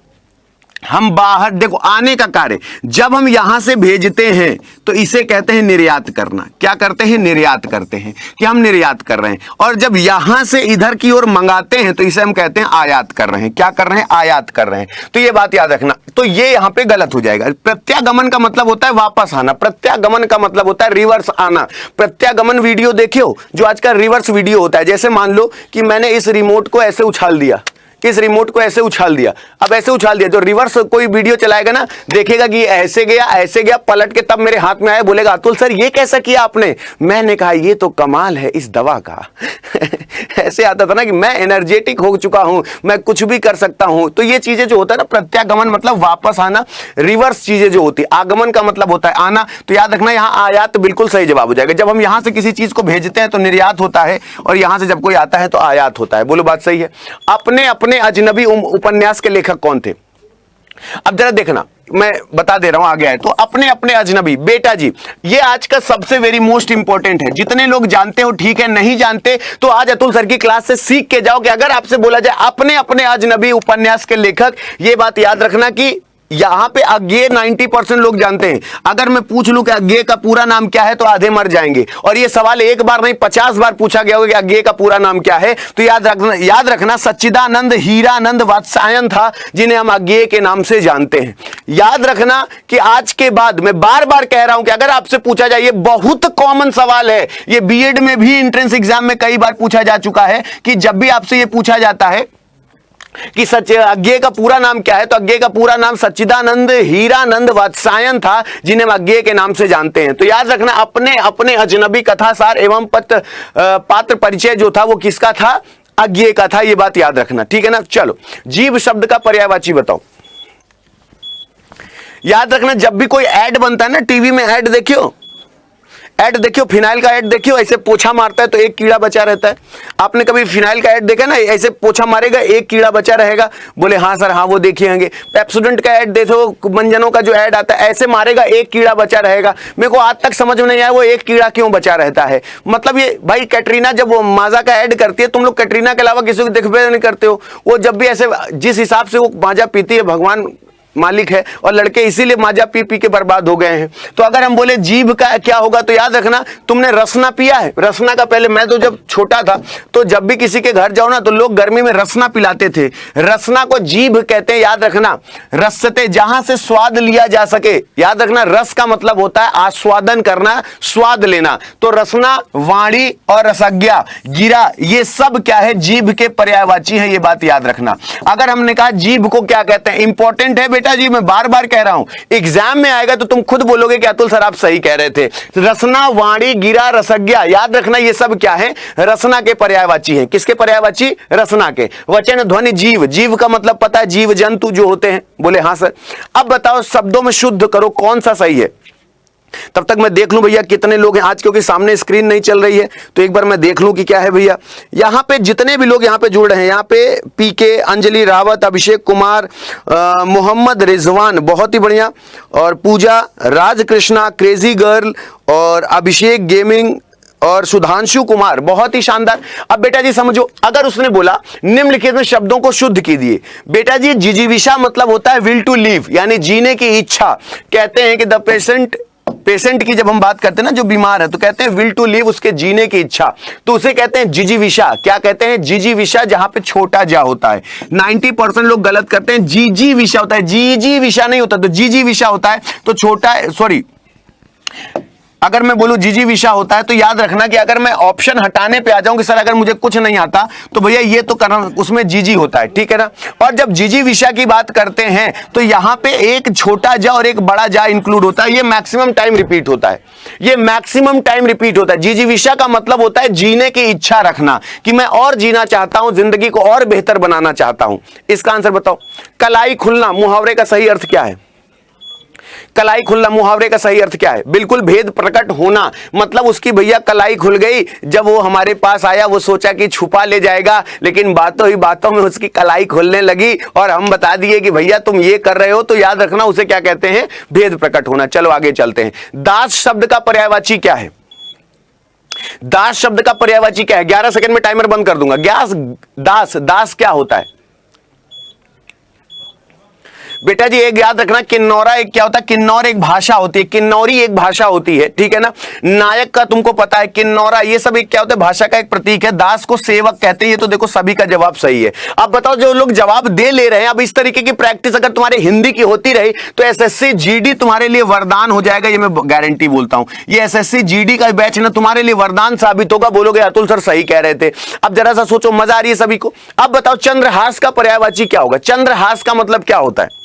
हम बाहर देखो आने का कार्य, जब हम यहां से भेजते हैं तो इसे कहते हैं निर्यात करना। क्या करते हैं, निर्यात करते हैं, कि हम निर्यात कर रहे हैं। और जब यहां से इधर की ओर मंगाते हैं तो इसे हम कहते हैं आयात कर रहे हैं। क्या कर रहे हैं, आयात कर रहे हैं। तो ये बात याद रखना, तो ये यहां पे गलत हो जाएगा। प्रत्यागमन का मतलब होता है वापस आना, प्रत्यागमन का मतलब होता है रिवर्स आना। प्रत्यागमन वीडियो देखियो जो आज का रिवर्स वीडियो होता है, जैसे मान लो कि मैंने इस रिमोट को ऐसे उछाल दिया, इस रिमोट को ऐसे उछाल दिया, अब ऐसे उछाल दिया, जो रिवर्स कोई वीडियो चलाएगा ना देखेगा कि ऐसे गया पलट के तब मेरे हाथ में आया, बोलेगा अतुल सर ये कैसा किया आपने। मैंने कहा ये तो कमाल है इस दवा का ऐसे आता था ना कि मैं एनर्जेटिक हो चुका हूं, मैं कुछ भी कर सकता हूं। तो ये चीजें जो होता है ना, प्रत्यागमन मतलब वापस आना, रिवर्स चीजें जो होती है, आगमन का मतलब होता है आना। तो याद रखना यहां आयात बिल्कुल सही जवाब हो जाएगा। जब हम यहां से किसी चीज को भेजते हैं तो निर्यात होता है और यहां से जब कोई आता है तो आयात होता है। बोलो बात सही है। अपने अपने अजनबी उपन्यास के लेखक कौन थे, अब जरा देखना, मैं बता दे रहा हूं आगे आए तो। अपने अपने अजनबी, बेटा जी ये आज का सबसे वेरी मोस्ट इंपॉर्टेंट है। जितने लोग जानते हो ठीक है, नहीं जानते तो आज अतुल सर की क्लास से सीख के जाओ कि अगर आपसे बोला जाए अपने अपने अजनबी उपन्यास के लेखक, ये बात याद रखना कि यहां पे अज्ञेय 90% लोग जानते हैं। अगर मैं पूछ लूं कि अज्ञेय का पूरा नाम क्या है तो आधे मर जाएंगे। और ये सवाल एक बार नहीं 50 बार पूछा गया होगा कि अज्ञेय का पूरा नाम क्या है। तो याद रखना सच्चिदानंद हीरानंद वात्स्यायन था जिन्हें हम अज्ञेय के नाम से जानते हैं। याद रखना कि आज के बाद मैं बार बार कह रहा हूं कि अगर आपसे पूछा जाए, ये बहुत कॉमन सवाल है, ये बीएड में भी एंट्रेंस एग्जाम में कई बार पूछा जा चुका है कि जब भी आपसे ये पूछा जाता है कि अज्ञेय का पूरा नाम क्या है, तो अज्ञेय का पूरा नाम सच्चिदानंद हीरानंद वात्स्यायन था जिन्हें हम अज्ञेय के नाम से जानते हैं। तो याद रखना अपने अपने अजनबी कथासार एवं पात्र परिचय जो था वो किसका था, अज्ञेय का था। ये बात याद रखना, ठीक है ना। चलो जीव शब्द का पर्यायवाची बताओ। याद रखना जब भी कोई ऐड बनता है ना, टीवी में ऐड देखियो, ऐड देखियो, फिनाइल का ऐड देखियो, ऐसे पोछा मारता है तो एक कीड़ा बचा रहता है। आपने कभी फिनाइल का ऐड देखा ना, ऐसे पोछा मारेगा एक कीड़ा बचा रहेगा। बोले हाँ सर हाँ वो देखे होंगे। पेप्सोडेंट का ऐड देखो, मंजनों का जो ऐड आता है ऐसे मारेगा एक कीड़ा बचा रहेगा। मेरे को आज तक समझ में नहीं आया वो एक कीड़ा क्यों बचा रहता है। मतलब ये भाई कैटरीना जब वो माजा का ऐड करती है, तुम लोग कैटरीना के अलावा किसी को देखबे नहीं करते हो। वो जब भी ऐसे जिस हिसाब से वो माजा पीती है, भगवान मालिक है और लड़के इसीलिए माजा पी पी के बर्बाद हो गए हैं। तो अगर हम बोले जीभ का क्या होगा तो याद रखना, तुमने रसना पिया है? रसना का पहले, मैं तो जब छोटा था तो जब भी किसी के घर जाओ ना तो लोग गर्मी में रसना पिलाते थे। रसना को जीभ कहते हैं, याद रखना। रसते, जहां से स्वाद लिया जा सके, याद रखना। रस का मतलब होता है आस्वादन करना, स्वाद लेना। तो रसना, वाणी और रसज्ञा, गिरा, ये सब क्या है? जीभ के पर्यायवाची है, ये बात याद रखना। अगर हमने कहा जीभ को क्या कहते हैं, इंपॉर्टेंट है बेटा जी, मैं बार बार कह रहा हूं, एग्जाम में आएगा तो तुम खुद बोलोगे कि अतुल सर आप सही कह रहे थे। रसना, वाणी, गिरा, रसज्ञा, याद रखना ये सब क्या है? रसना के पर्यायवाची हैं। किसके पर्यायवाची? रसना के। वचन ध्वनि जीव, जीव का मतलब पता है, जीव जंतु जो होते हैं। बोले हाँ सर। अब बताओ शब्दों में शुद्ध करो, कौन सा सही है? तब तक मैं देख लूं भैया कितने लोग हैं आज, क्योंकि सामने स्क्रीन नहीं चल रही है, तो एक बार मैं देख लूं कि क्या है भैया। यहां पे जितने भी लोग यहां पे जुड़ रहे हैं, यहां पे पीके, अंजलि रावत, अभिषेक कुमार, मोहम्मद रिजवान, बहुत ही बढ़िया, और पूजा, राजकृष्णा, क्रेजी गर्ल, और अभिषेक गेमिंग, और सुधांशु कुमार, बहुत ही शानदार। अब बेटा जी समझो, अगर उसने बोला निम्नलिखित में शब्दों को शुद्ध कीजिए, बेटा जी जिजीविषा मतलब होता है विल टू लिव, यानी जीने की इच्छा। कहते हैं कि द पेशेंट की जब हम बात करते हैं ना, जो बीमार है, तो कहते हैं विल टू लिव, उसके जीने की इच्छा, तो उसे कहते हैं जिजीविषा। क्या कहते हैं? जिजीविषा, जहां पे छोटा जा होता है। 90% लोग गलत करते हैं, जीजीविषा होता है, जीजीविषा नहीं होता, तो जीजीविषा होता है तो छोटा है, सॉरी, अगर मैं बोलूं जिजीविषा होता है तो याद रखना कि अगर मैं ऑप्शन हटाने पे आ जाऊं कि सर अगर मुझे कुछ नहीं आता तो भैया ये तो करना, उसमें जीजी होता है, ठीक है ना। और जब जिजीविषा की बात करते हैं तो यहां पे एक छोटा जा और एक बड़ा जा इंक्लूड होता है। ये मैक्सिमम टाइम रिपीट होता है, ये मैक्सिमम टाइम रिपीट होता है। जिजीविषा का मतलब होता है जीने की इच्छा रखना, कि मैं और जीना चाहता हूं, जिंदगी को और बेहतर बनाना चाहता हूं। इसका आंसर बताओ। कलाई खुलना मुहावरे का सही अर्थ क्या है? कलाई खुलना मुहावरे का सही अर्थ क्या है? बिल्कुल भेद प्रकट होना, मतलब उसकी भैया कलाई खुल गई। जब वो हमारे पास आया, वो सोचा कि छुपा ले जाएगा, लेकिन बातों ही बातों में उसकी कलाई खुलने लगी और हम बता दिए कि भैया तुम ये कर रहे हो, तो याद रखना उसे क्या कहते हैं? भेद प्रकट होना। चलो आगे चलते हैं। दास शब्द का पर्यायवाची क्या है? दास शब्द का पर्यायवाची क्या है? 11 सेकंड में टाइमर बंद कर दूंगा। दास, दास क्या होता है बेटा जी? एक याद रखना, किन्नौरा एक क्या होता है? किन्नौर एक भाषा होती है, किन्नौरी एक भाषा होती है, ठीक है ना। नायक का तुमको पता है, किन्नौरा, ये सब एक क्या होता है? भाषा का एक प्रतीक है। दास को सेवक कहते हैं। ये तो देखो सभी का जवाब सही है। अब बताओ जो लोग जवाब दे ले रहे हैं, अब इस तरीके की प्रैक्टिस अगर तुम्हारे हिंदी की होती रही तो एसएससी जीडी तुम्हारे लिए वरदान हो जाएगा, ये मैं गारंटी बोलता हूं। ये एसएससी जीडी का बैच ना तुम्हारे लिए वरदान साबित होगा। बोलोगे अतुल सर सही कह रहे थे। अब जरा सा सोचो, मजा आ रही है सभी को? अब बताओ चंद्रहास का पर्यायवाची क्या होगा? चंद्रहास का मतलब क्या होता है?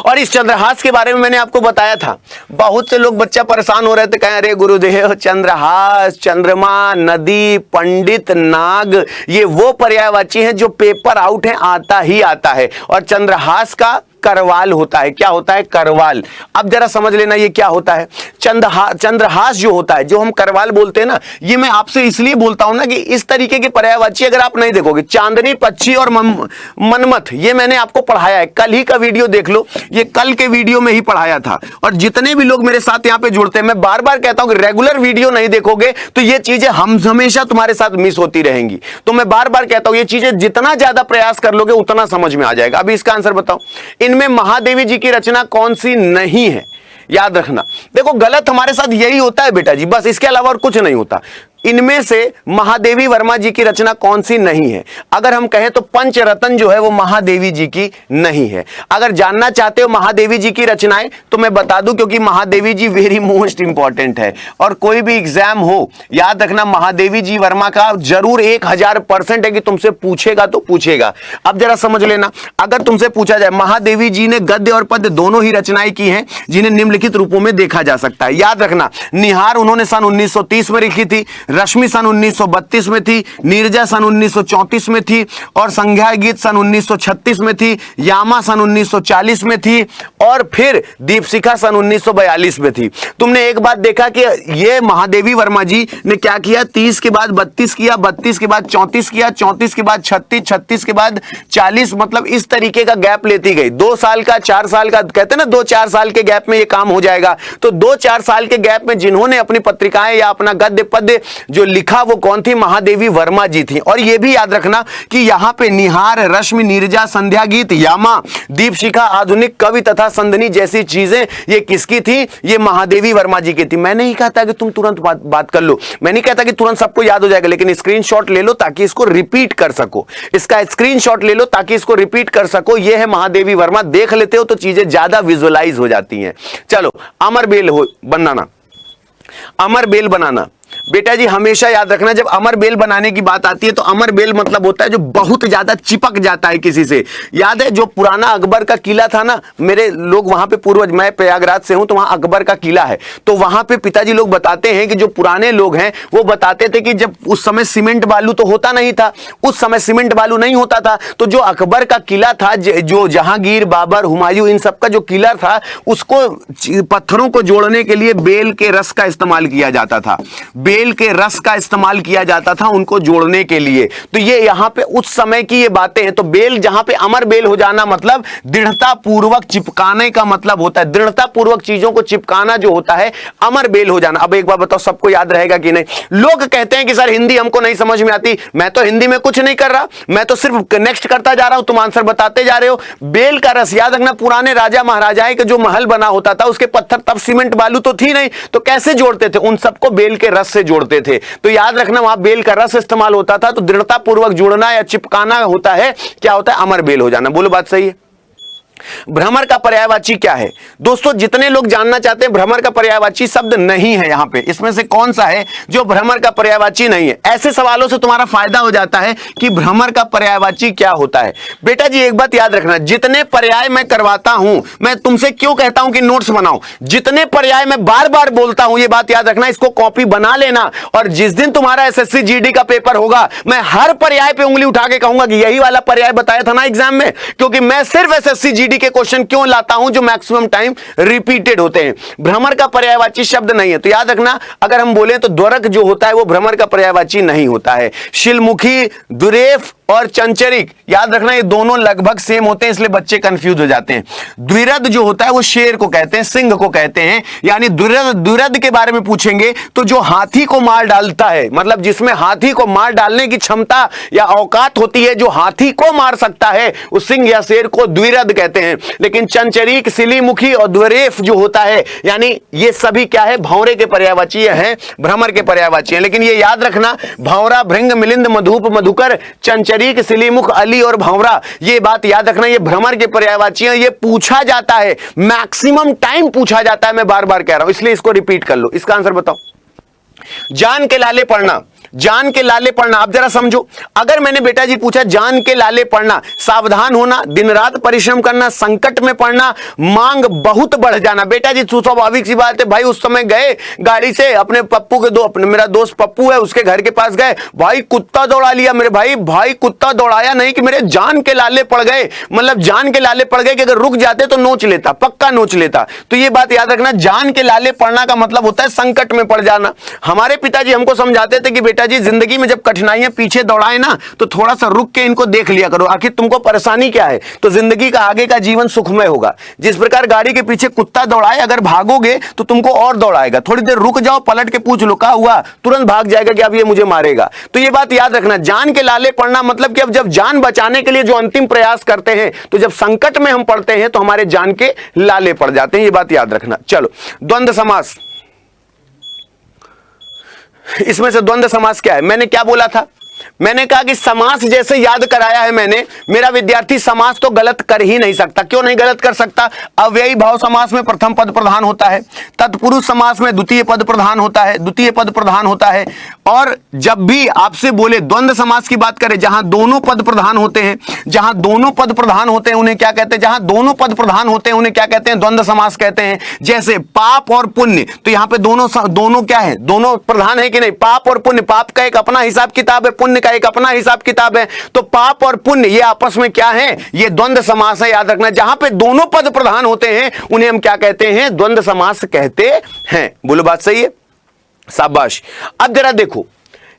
और इस चंद्रहास के बारे में मैंने आपको बताया था। बहुत से लोग बच्चा परेशान हो रहे थे, कहें अरे गुरुदेव चंद्रहास, चंद्रमा, नदी, पंडित, नाग, ये वो पर्यायवाची हैं जो पेपर आउट है, आता ही आता है। और चंद्रहास का करवाल होता है। क्या होता है? करवाल। अब जरा समझ लेना ये क्या होता है। चंद्रहास जो होता है, जो हम करवाल बोलते हैं ना, ये मैं आपसे इसलिए बोलता हूं ना कि इस तरीके के पर्यायवाची अगर आप नहीं देखोगे, चांदनी, पक्षी और मनमथ, ये मैंने आपको पढ़ाया है। कल ही का वीडियो देख लो, ये कल के वीडियो में ही पढ़ाया था। और जितने भी लोग मेरे साथ यहां पे जुड़ते हैं, मैं बार बार कहता हूं कि रेगुलर वीडियो नहीं देखोगे तो ये चीजें हम हमेशा तुम्हारे साथ मिस होती रहेंगी। तो मैं बार बार कहता हूं ये चीजें जितना ज्यादा प्रयास कर लोगे उतना समझ में आ जाएगा। अभी इसका आंसर बताओ, इनमें महादेवी जी की रचना कौन सी नहीं है? याद रखना, देखो गलत हमारे साथ यही होता है बेटा जी, बस इसके अलावा और कुछ नहीं होता। इनमें से महादेवी वर्मा जी की रचना कौन सी नहीं है? अगर हम कहें तो पंचरत्न जो है वो महादेवी जी की नहीं है। अगर जानना चाहते हो महादेवी जी की रचनाएं तो मैं बता दूं, क्योंकि महादेवी जी वेरी मोस्ट इंपॉर्टेंट है। और कोई भी एग्जाम हो, याद रखना महादेवी जी वर्मा का जरूर 1000% है कि तुमसे पूछेगा तो पूछेगा। अब जरा समझ लेना, अगर तुमसे पूछा जाए, महादेवी जी ने गद्य और पद्य दोनों ही रचनाएं की हैं जिन्हें निम्नलिखित रूपों में देखा जा सकता है। याद रखना, निहार उन्होंने सन 1930 में लिखी थी, रश्मि सन 1932 में थी, नीरजा सन 1934 में थी, और संध्या गीत सन 1936 में थी, यामा सन 1940 में थी, और फिर दीपशिखा सन 1942 में थी। तुमने एक बात देखा कि ये महादेवी वर्मा जी ने क्या किया, 30 के बाद 32 किया, 32 के बाद 34 किया, 34 के बाद 36, 36 के बाद 40, मतलब इस तरीके का गैप लेती गई। 2 साल का, 4 साल का, कहते हैं ना 2-4 साल के गैप में ये काम हो जाएगा। तो 2-4 साल के गैप में जिन्होंने अपनी पत्रिकाएं या अपना गद्य पद्य जो लिखा वो कौन थी? महादेवी वर्मा जी थी। और ये भी याद रखना कि यहां पे निहार, रश्मि, नीरजा, संध्या गीत, यामा, दीपशिखा, आधुनिक कवि तथा संदनी जैसी चीजें ये किसकी थी? ये महादेवी वर्मा जी की थी। मैं नहीं कहता कि तुम तुरंत बात कर लो, मैं नहीं कहता कि तुरंत सबको याद हो जाएगा, लेकिन स्क्रीनशॉट ले लो ताकि इसको रिपीट कर सको। इसका स्क्रीनशॉट ले लो ताकि इसको रिपीट कर सको। ये है महादेवी वर्मा, देख लेते हो तो चीजें ज्यादा विजुअलाइज हो जाती हैं। चलो, अमर बेल बनाना, अमर बेल बनाना बेटा जी हमेशा याद रखना, जब अमर बेल बनाने की बात आती है तो अमर बेल मतलब होता है जो बहुत ज्यादा चिपक जाता है किसी से। याद है जो पुराना अकबर का किला था ना, मेरे लोग वहां पे पूर्वज, मैं प्रयागराज से हूं तो वहां अकबर का किला है, तो वहां पे पिताजी लोग बताते हैं कि जो पुराने लोग हैं वो बताते थे कि जब उस समय सीमेंट बालू तो होता नहीं था, उस समय सीमेंट बालू नहीं होता था, तो जो अकबर का किला था, जो जहांगीर, बाबर, हुमायूं, इन सबका जो किला था, उसको पत्थरों को जोड़ने के लिए बेल के रस का इस्तेमाल किया जाता था, बेल के रस का इस्तेमाल किया जाता था उनको जोड़ने के लिए। तो ये यहां पे उस समय की ये बातें हैं। तो बेल, जहां पे अमर बेल हो जाना मतलब दृढ़ता पूर्वक चिपकाने का मतलब होता है, दृढ़ता पूर्वक चीजों को चिपकाना जो होता है अमर बेल हो जाना। अब एक बार बताओ, सबको याद रहेगा कि नहीं? लोग कहते हैं कि सर हिंदी हमको नहीं समझ में आती। मैं तो हिंदी में कुछ नहीं कर रहा, मैं तो सिर्फ नेक्स्ट करता जा रहा हूं, तुम आंसर बताते जा रहे हो। बेल का रस याद रखना, पुराने राजा महाराजाएं के जो महल बना होता था उसके पत्थर, तब सीमेंट बालू तो थी नहीं, तो कैसे जोड़ते थे? उन सबको बेल के रस से जोड़ते थे। तो याद रखना वहां बेल का रस इस्तेमाल होता था। तो दृढ़ता पूर्वक जुड़ना या चिपकाना होता है, क्या होता है? अमर बेल हो जाना। बोलो बात सही है? भ्रमर का पर्यायवाची क्या है? दोस्तों जितने लोग जानना चाहते हैं भ्रमर का पर्यायवाची शब्द नहीं है यहां पे, इसमें से कौन सा है जो भ्रमर का पर्यायवाची नहीं है? ऐसे सवालों से तुम्हारा फायदा हो जाता है कि भ्रमर का पर्यायवाची क्या होता है। बेटा जी एक बात याद रखना, जितने पर्याय मैं करवाता हूं, मैं तुमसे क्यों कहता हूं कि नोट्स बनाओ, जितने पर्याय मैं बार बार बोलता हूं, ये बात याद रखना, इसको कॉपी बना लेना। और जिस दिन तुम्हारा एसएससी जीडी का पेपर होगा, मैं हर पर्याय पे उंगली उठा के कहूंगा कि यही वाला पर्याय बताया था ना एग्जाम में, क्योंकि मैं सिर्फ एसएससी जीडी के क्वेश्चन क्यों लाता हूं जो मैक्सिमम टाइम रिपीटेड होते हैं। भ्रमर का पर्यायवाची शब्द नहीं है। तो याद रखना, अगर हम बोले तो द्वरक जो होता है वो भ्रमर का पर्यायवाची नहीं होता है। शिलमुखी, दुरेफ और चंचरिक, याद रखना ये दोनों लगभग सेम होते हैं, इसलिए बच्चे कंफ्यूज हो जाते हैं। द्विरद जो होता है वो शेर को कहते हैं, सिंह को कहते हैं। यानी द्विरद के बारे में पूछेंगे तो जो हाथी को मार डालता है, मतलब जिसमें हाथी को मार डालने की क्षमता या औकात होती है, जो हाथी को मार सकता है, उस सिंह या शेर को द्विरद कहते हैं। लेकिन चंचरिक, सिलीमुखी और द्वरेफ जो होता है, यानी ये सभी क्या है? भंवरे के पर्यायवाची हैं, भ्रमर के पर्यायवाची हैं। लेकिन ये याद रखना, भंवरा, भृंग, मिलिंद, मधुप, मधुकर, चंचरिक, सिलीमुख, अली और भंवरा, ये बात याद रखना, ये भ्रमर के पर्यायवाची हैं। ये पूछा जाता है, मैक्सिमम टाइम पूछा जाता है, मैं बार बार कह रहा हूं, इसलिए इसको रिपीट कर लो। इसका आंसर बताओ। जान के लाले पढ़ना, जान के लाले पढ़ना, आप जरा समझो। अगर मैंने बेटा जी पूछा जान के लाले पढ़ना, सावधान होना, दिन रात परिश्रम करना, संकट में पड़ना, मांग बहुत बढ़ जाना। बेटा जी स्वाभाविक सी बात है भाई, उस समय गए गाड़ी से अपने पप्पू के अपने मेरा दोस्त पप्पू है उसके घर के पास गए, भाई कुत्ता दौड़ा लिया मेरे भाई कुत्ता दौड़ाया नहीं कि मेरे जान के लाले पड़ गए, मतलब जान के लाले पड़ गए कि अगर रुक जाते तो नोच लेता, पक्का नोच लेता। तो ये बात याद रखना, जान के लाले पड़ना का मतलब होता है संकट में पड़ जाना। हमारे पिताजी हमको समझाते थे कि बेटा जी जिंदगी में जब कठिनाइयां पीछे दौड़ाए ना तो थोड़ा सा रुक के इनको देख लिया करो, आखिर तुमको परेशानी क्या है, तो जिंदगी का आगे का जीवन सुखमय होगा। जिस प्रकार गाड़ी के पीछे कुत्ता दौड़ाए, अगर भागोगे तो तुमको और दौड़ाएगा, थोड़ी देर रुक जाओ, पलट के पूछ लो क्या हुआ, तुरंत भाग जाएगा कि अब ये मुझे मारेगा। तो ये बात याद रखना, जान के लाले पड़ना मतलब कि अब जब जान बचाने के लिए जो अंतिम प्रयास करते हैं, तो जब संकट में हम पड़ते हैं तो हमारे जान के लाले पड़ जाते हैं, ये बात याद रखना। चलो, द्वंद्व समास, इसमें से द्वंद्व समास क्या है? मैंने क्या बोला था? मैंने कहा कि समास जैसे याद कराया है मैंने, मेरा विद्यार्थी समास तो गलत कर ही नहीं सकता। क्यों नहीं गलत कर सकता? अव्ययी भाव समास में प्रथम पद प्रधान होता है, तत्पुरुष समास में द्वितीय पद प्रधान होता है, द्वितीय पद प्रधान होता है। और जब भी आपसे बोले द्वंद्व समास की बात करें, जहां दोनों पद प्रधान होते हैं, जहां दोनों पद प्रधान होते हैं उन्हें क्या कहते हैं? जहां दोनों पद प्रधान होते हैं उन्हें क्या कहते हैं? द्वंद्व समास कहते हैं। जैसे पाप और पुण्य, तो यहां पे दोनों क्या है? दोनों प्रधान है कि नहीं? पाप और पुण्य, पाप का एक अपना हिसाब किताब है, पुण्य का एक अपना हिसाब किताब है। तो पाप और पुण्य ये आपस में क्या है? ये द्वंद्व समास है, याद रखना। जहां पे दोनों पद प्रधान होते हैं उन्हें हम क्या कहते हैं? द्वंद्व समास कहते हैं। बोलो बात सही है? शाबाश। अब जरा देखो,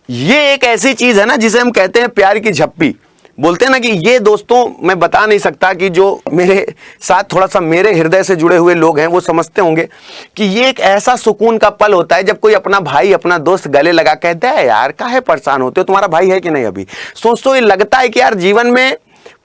ये एक ऐसी चीज है ना जिसे हम कहते हैं प्यार की झप्पी। बोलते हैं ना कि ये दोस्तों मैं बता नहीं सकता कि जो मेरे साथ थोड़ा सा मेरे हृदय से जुड़े हुए लोग हैं वो समझते होंगे कि ये एक ऐसा सुकून का पल होता है जब कोई अपना भाई अपना दोस्त गले लगा कहता है यार काहे परेशान होते हो, तुम्हारा भाई है कि नहीं। अभी सोचते ये लगता है कि यार जीवन में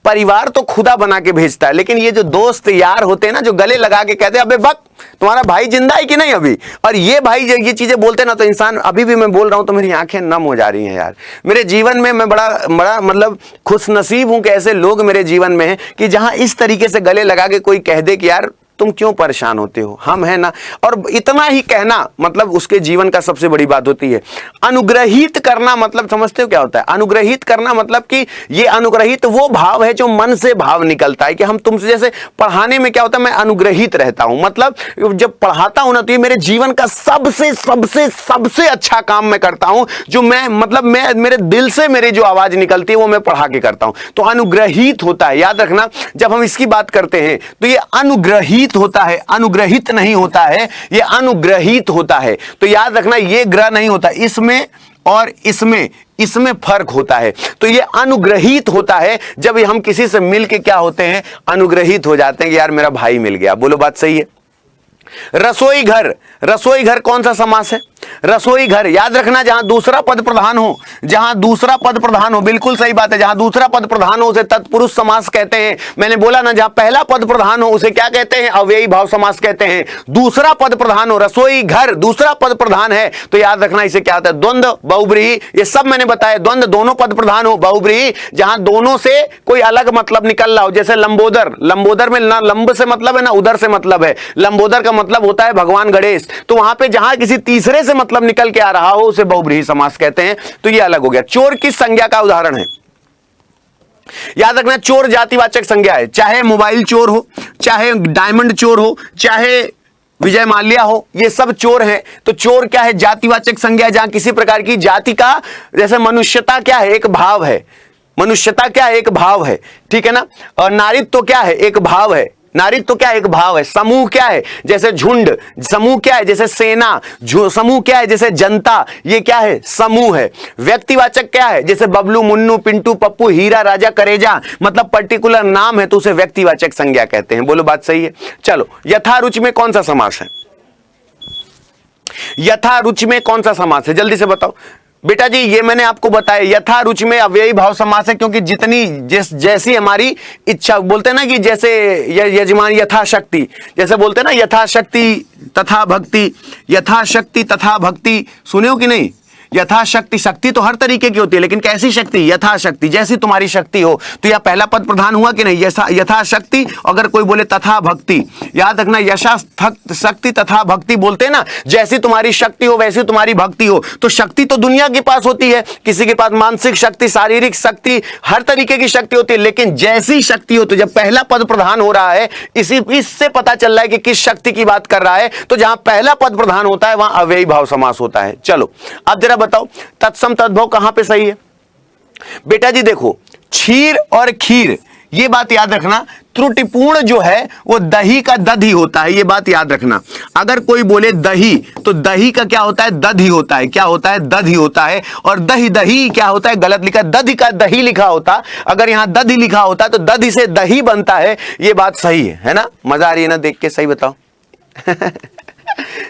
परिवार तो खुदा बना के भेजता है, लेकिन ये जो दोस्त यार होते हैं ना जो गले लगा के कहते हैं अबे बक तुम्हारा भाई जिंदा है कि नहीं अभी, और ये भाई जब ये चीजें बोलते हैं ना तो इंसान, अभी भी मैं बोल रहा हूं तो मेरी आंखें नम हो जा रही हैं यार। मेरे जीवन में मैं बड़ा बड़ा मतलब खुशनसीब हूं कि ऐसे लोग मेरे जीवन में हैं कि जहां इस तरीके से गले लगा के कोई कह दे कि यार तुम क्यों परेशान होते हो, हम है ना। और इतना ही कहना मतलब उसके जीवन का सबसे बड़ी बात होती है। अनुग्रहित करना मतलब समझते हो क्या होता है? अनुग्रहित करना मतलब कि ये अनुग्रहित वो भाव है जो मन से भाव निकलता है कि हम तुमसे, जैसे पढ़ाने में क्या होता है मैं अनुग्रहित रहता हूं, मतलब जब पढ़ाता हूं ना तो ये मेरे जीवन का सबसे सबसे सबसे अच्छा काम मैं करता हूं, जो मैं मतलब मैं मेरे दिल से मेरी जो आवाज निकलती है वो मैं पढ़ा के करता हूं, तो अनुग्रहित होता है। याद रखना जब हम इसकी बात करते हैं तो ये अनुग्रहित होता है, अनुग्रहित नहीं होता है, ये अनुग्रहित होता है। तो याद रखना ये ग्रह नहीं होता, इसमें और इसमें फर्क होता है। तो ये अनुग्रहित होता है जब हम किसी से मिलके क्या होते हैं, अनुग्रहित हो जाते हैं कि यार मेरा भाई मिल गया। बोलो बात सही है। रसोई घर, रसोई घर कौन सा समास है? रसोई घर याद रखना जहां दूसरा पद प्रधान हो, जहां दूसरा पद प्रधान हो, बिल्कुल सही बात है, जहां दूसरा पद प्रधान हो उसे तत्पुरुष समास कहते हैं। मैंने बोला ना जहां पहला पद प्रधान हो उसे क्या कहते हैं? अव्ययी भाव समास कहते हैं। दूसरा पद प्रधान हो, रसोई घर दूसरा पद प्रधान है तो याद रखना इसे क्या होता है? द्वंद्व, बहुब्रीहि, ये सब मैंने बताया। द्वंद्व दोनों पद प्रधान हो, बहुब्रीहि जहां दोनों से कोई अलग मतलब निकल रहा हो, जैसे लंबोदर, लंबोदर में ना लंब से मतलब है ना उधर से मतलब है, लंबोदर का मतलब होता है भगवान गणेश, तो वहां पे जहां किसी तीसरे से मतलब निकल के आ रहा हो उसे बहुब्रीहि समास कहते हैं। तो ये अलग हो गया। चोर किस संज्ञा का उदाहरण है? याद रखना चोर जातिवाचक संज्ञा है, चाहे मोबाइल चोर हो, चाहे डायमंड चोर हो, चाहे विजय माल्या हो, ये सब चोर हैं। तो चोर क्या है? जातिवाचक संज्ञा, जहां किसी प्रकार की जाति का, जैसे मनुष्यता क्या है? एक भाव है। मनुष्यता क्या है? एक भाव है, ठीक है ना। और नारित्व तो क्या है? एक भाव है। नारित्व तो क्या एक भाव है। समूह क्या है? जैसे झुंड। समूह क्या है? जैसे सेना। समूह क्या है? जैसे जनता। ये क्या है? समूह है। व्यक्तिवाचक क्या है? जैसे बबलू, मुन्नू, पिंटू, पप्पू, हीरा, राजा, करेजा, मतलब पर्टिकुलर नाम है तो उसे व्यक्तिवाचक संज्ञा कहते हैं। बोलो बात सही है। चलो यथारुचि में कौन सा समास है? यथारुचि में कौन सा समास है? जल्दी से बताओ बेटा जी। ये मैंने आपको बताया यथारुचि में अव्ययी भाव समास है, क्योंकि जितनी जैसी हमारी इच्छा, बोलते हैं ना कि जैसे यजमान यथाशक्ति, जैसे बोलते हैं ना यथाशक्ति तथा भक्ति, यथाशक्ति तथा भक्ति, सुने हो कि नहीं? यथाशक्ति, शक्ति तो हर तरीके की होती है लेकिन कैसी शक्ति? यथाशक्ति, जैसी तुम्हारी शक्ति हो। तो यह पहला पद प्रधान हुआ कि नहीं? यथाशक्ति। अगर कोई बोले तथा भक्ति, याद रखना यथाशक्ति तथा भक्ति बोलते हैं ना, जैसी तुम्हारी शक्ति हो वैसी तुम्हारी भक्ति हो। तो शक्ति तो दुनिया के पास होती है, किसी के पास मानसिक शक्ति, शारीरिक शक्ति, हर तरीके की शक्ति होती है, लेकिन जैसी शक्ति हो। तो जब पहला पद प्रधान हो रहा है इससे पता चल रहा है कि किस शक्ति की बात कर रहा है। तो जहां पहला पद प्रधान होता है वहां अव्ययी भाव समास होता है। चलो अब जरा बताओ तत्सम तद्भव कहां पे सही है? बेटा जी देखो, क्षीर और खीर, ये बात याद रखना, त्रुटिपूर्ण जो है वो दही का दधि होता है, ये बात याद रखना। अगर कोई बोले दही तो दही का क्या होता है? दधि होता है। क्या होता है? दधि होता है। और दही दही क्या होता है? गलत लिखा, दधि का दही लिखा होता। अगर यहां दधि लिखा होता तो दधि से दही बनता है, ये बात सही है ना? मजा आ रही है ना देख के? सही बताओ।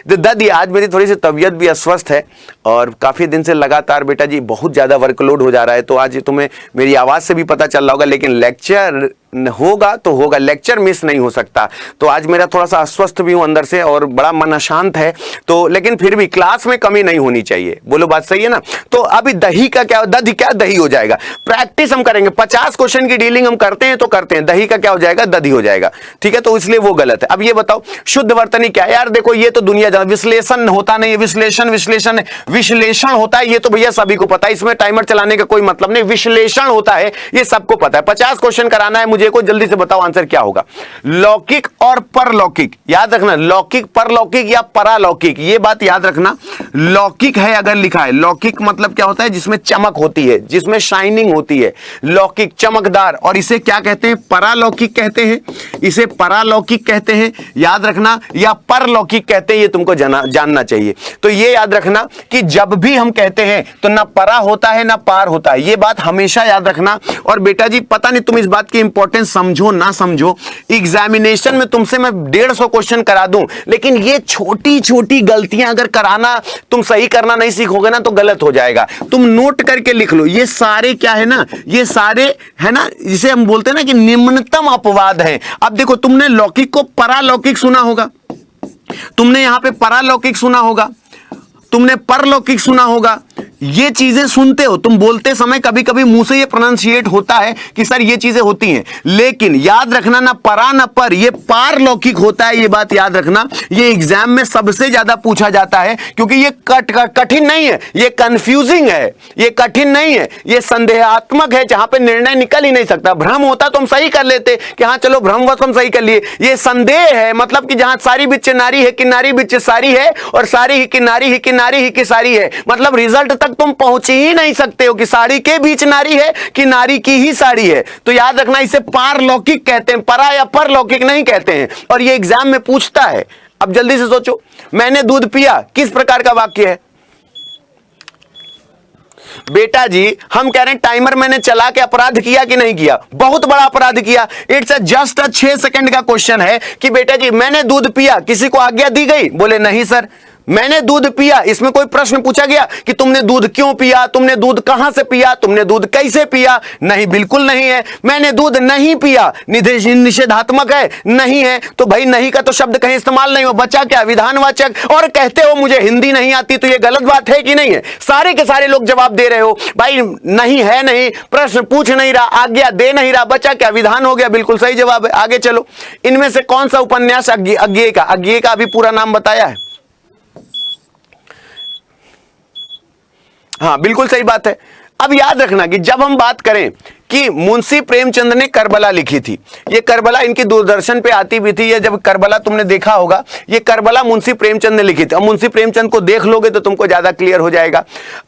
तो दादी आज मेरी थोड़ी सी तबीयत भी अस्वस्थ है और काफ़ी दिन से लगातार बेटा जी बहुत ज़्यादा वर्कलोड हो जा रहा है, तो आज तुम्हें मेरी आवाज़ से भी पता चल रहा होगा, लेकिन लेक्चर होगा तो होगा, लेक्चर मिस नहीं हो सकता। तो आज मेरा थोड़ा सा अस्वस्थ भी हूँ अंदर से और बड़ा मन अशांत है, तो लेकिन फिर भी क्लास में कमी नहीं होनी चाहिए। बोलो बात सही है ना? तो अभी दही का क्या, दधि क्या दही हो जाएगा। प्रैक्टिस हम करेंगे, 50 क्वेश्चन की डीलिंग हम करते हैं तो करते हैं, दही का क्या हो जाएगा? दधि हो जाएगा। ठीक है, तो इसलिए वो गलत है। अब ये बताओ शुद्ध वर्तनी क्या है? यार देखो ये तो दुनिया जान, विश्लेषण होता नहीं है, विश्लेषण होता है, ये तो भैया सभी को पता है, इसमें टाइमर चलाने का कोई मतलब नहीं। विश्लेषण होता है ये सबको पता है। 50 क्वेश्चन कराना है मुझे देखो जल्दी से बताओ आंसर क्या होगा। लौकिक और परलौकिक, याद रखना, लौकिक परलौकिक या परालौकिक, ये बात याद रखना। लौकिक है अगर लिखा है, लौकिक मतलब क्या होता है, जिसमें चमक होती है, जिसमें शाइनिंग होती है, लौकिक चमकदार। और इसे क्या कहते हैं, परालौकिक कहते हैं, इसे परालौकिक कहते हैं, याद रखना, या परलौकिक कहते हैं, ये तुमको जानना चाहिए। तो ये याद रखना कि जब भी हम कहते हैं तो ना परा होता है ना पार होता है, ये बात हमेशा याद रखना। और बेटा जी पता नहीं तुम इस बात की इंपॉर्टेंस समझो ना समझो, एग्जामिनेशन में तुमसे मैं 150 क्वेश्चन करा दूं, लेकिन ये छोटी छोटी गलतियां अगर कराना तुम सही करना नहीं सीखोगे ना तो गलत हो जाएगा। तुम नोट करके लिख लो, ये सारे क्या है ना, ये सारे है ना, जिसे हम बोलते हैं ना कि निम्नतम अपवाद है। अब देखो तुमने लौकिक को परालौकिक सुना होगा, तुमने यहां पे परालौकिक सुना होगा, तुमने परलौकिक सुना होगा, ये चीजें सुनते हो तुम, बोलते समय कभी कभी मुंह से ये प्रोनाउंसिएट होता है कि सर ये चीजें होती हैं, लेकिन याद रखना ना परा ना पर, ये पारलौकिक होता है, ये बात याद रखना। ये एग्जाम में सबसे ज्यादा पूछा जाता है, क्योंकि ये कठिन नहीं है, ये कंफ्यूजिंग है, ये कठिन नहीं है, ये संदेहात्मक है, जहां पे निर्णय निकल ही नहीं सकता। भ्रम होता तो हम सही कर लेते कि हाँ चलो भ्रमवश हम सही कर लिए, ये संदेह है, मतलब कि जहां सारी बिच्चे नारी है कि नारी बिच्चे सारी है, और सारी ही कि नारी ही कि नारी ही कि सारी है, मतलब रिजल्ट तक तुम पहुंच ही नहीं सकते हो कि साड़ी के बीच नारी है कि नारी की ही साड़ी है। तो याद रखना इसे पारलौकिक कहते हैं, परा या परलौकिक नहीं कहते हैं, और ये एग्जाम में पूछता है। अब जल्दी से सोचो, मैंने दूध पिया किस प्रकार का वाक्य है बेटा जी? हम कह रहे हैं टाइमर मैंने चला के अपराध किया कि नहीं किया? बहुत बड़ा अपराध किया। इट्स जस्ट 6 सेकंड का क्वेश्चन है कि बेटा जी मैंने दूध पिया, किसी को आज्ञा दी गई? बोले नहीं सर, मैंने दूध पिया, इसमें कोई प्रश्न पूछा गया कि तुमने दूध क्यों पिया, तुमने दूध कहां से पिया, तुमने दूध कैसे पिया? नहीं, बिल्कुल नहीं है। मैंने दूध नहीं पिया, निषेधात्मक है, नहीं है, तो भाई नहीं का तो शब्द कहीं इस्तेमाल नहीं हो, बचा क्या? विधानवाचक। और कहते हो मुझे हिंदी नहीं आती, तो ये गलत बात है कि नहीं है? सारे के सारे लोग जवाब दे रहे हो भाई, नहीं है नहीं, प्रश्न पूछ नहीं रहा, आज्ञा दे नहीं रहा, बचा क्या? विधान हो गया, बिल्कुल सही जवाब है। आगे चलो, इनमें से कौन सा उपन्यास अज्ञेय का, अज्ञेय का अभी पूरा नाम बताया है? हाँ बिल्कुल सही बात है। अब याद रखना कि जब हम बात करें कि मुंशी प्रेमचंद ने करबला लिखी थी, ये करबला इनकी दूरदर्शन पे आती भी थी, ये जब करबला तुमने देखा होगा, ये करबला मुंशी प्रेमचंद ने लिखी थी। अब मुंशी प्रेमचंद को देख लोगे तो तुमको ज्यादा क्लियर हो जाएगा।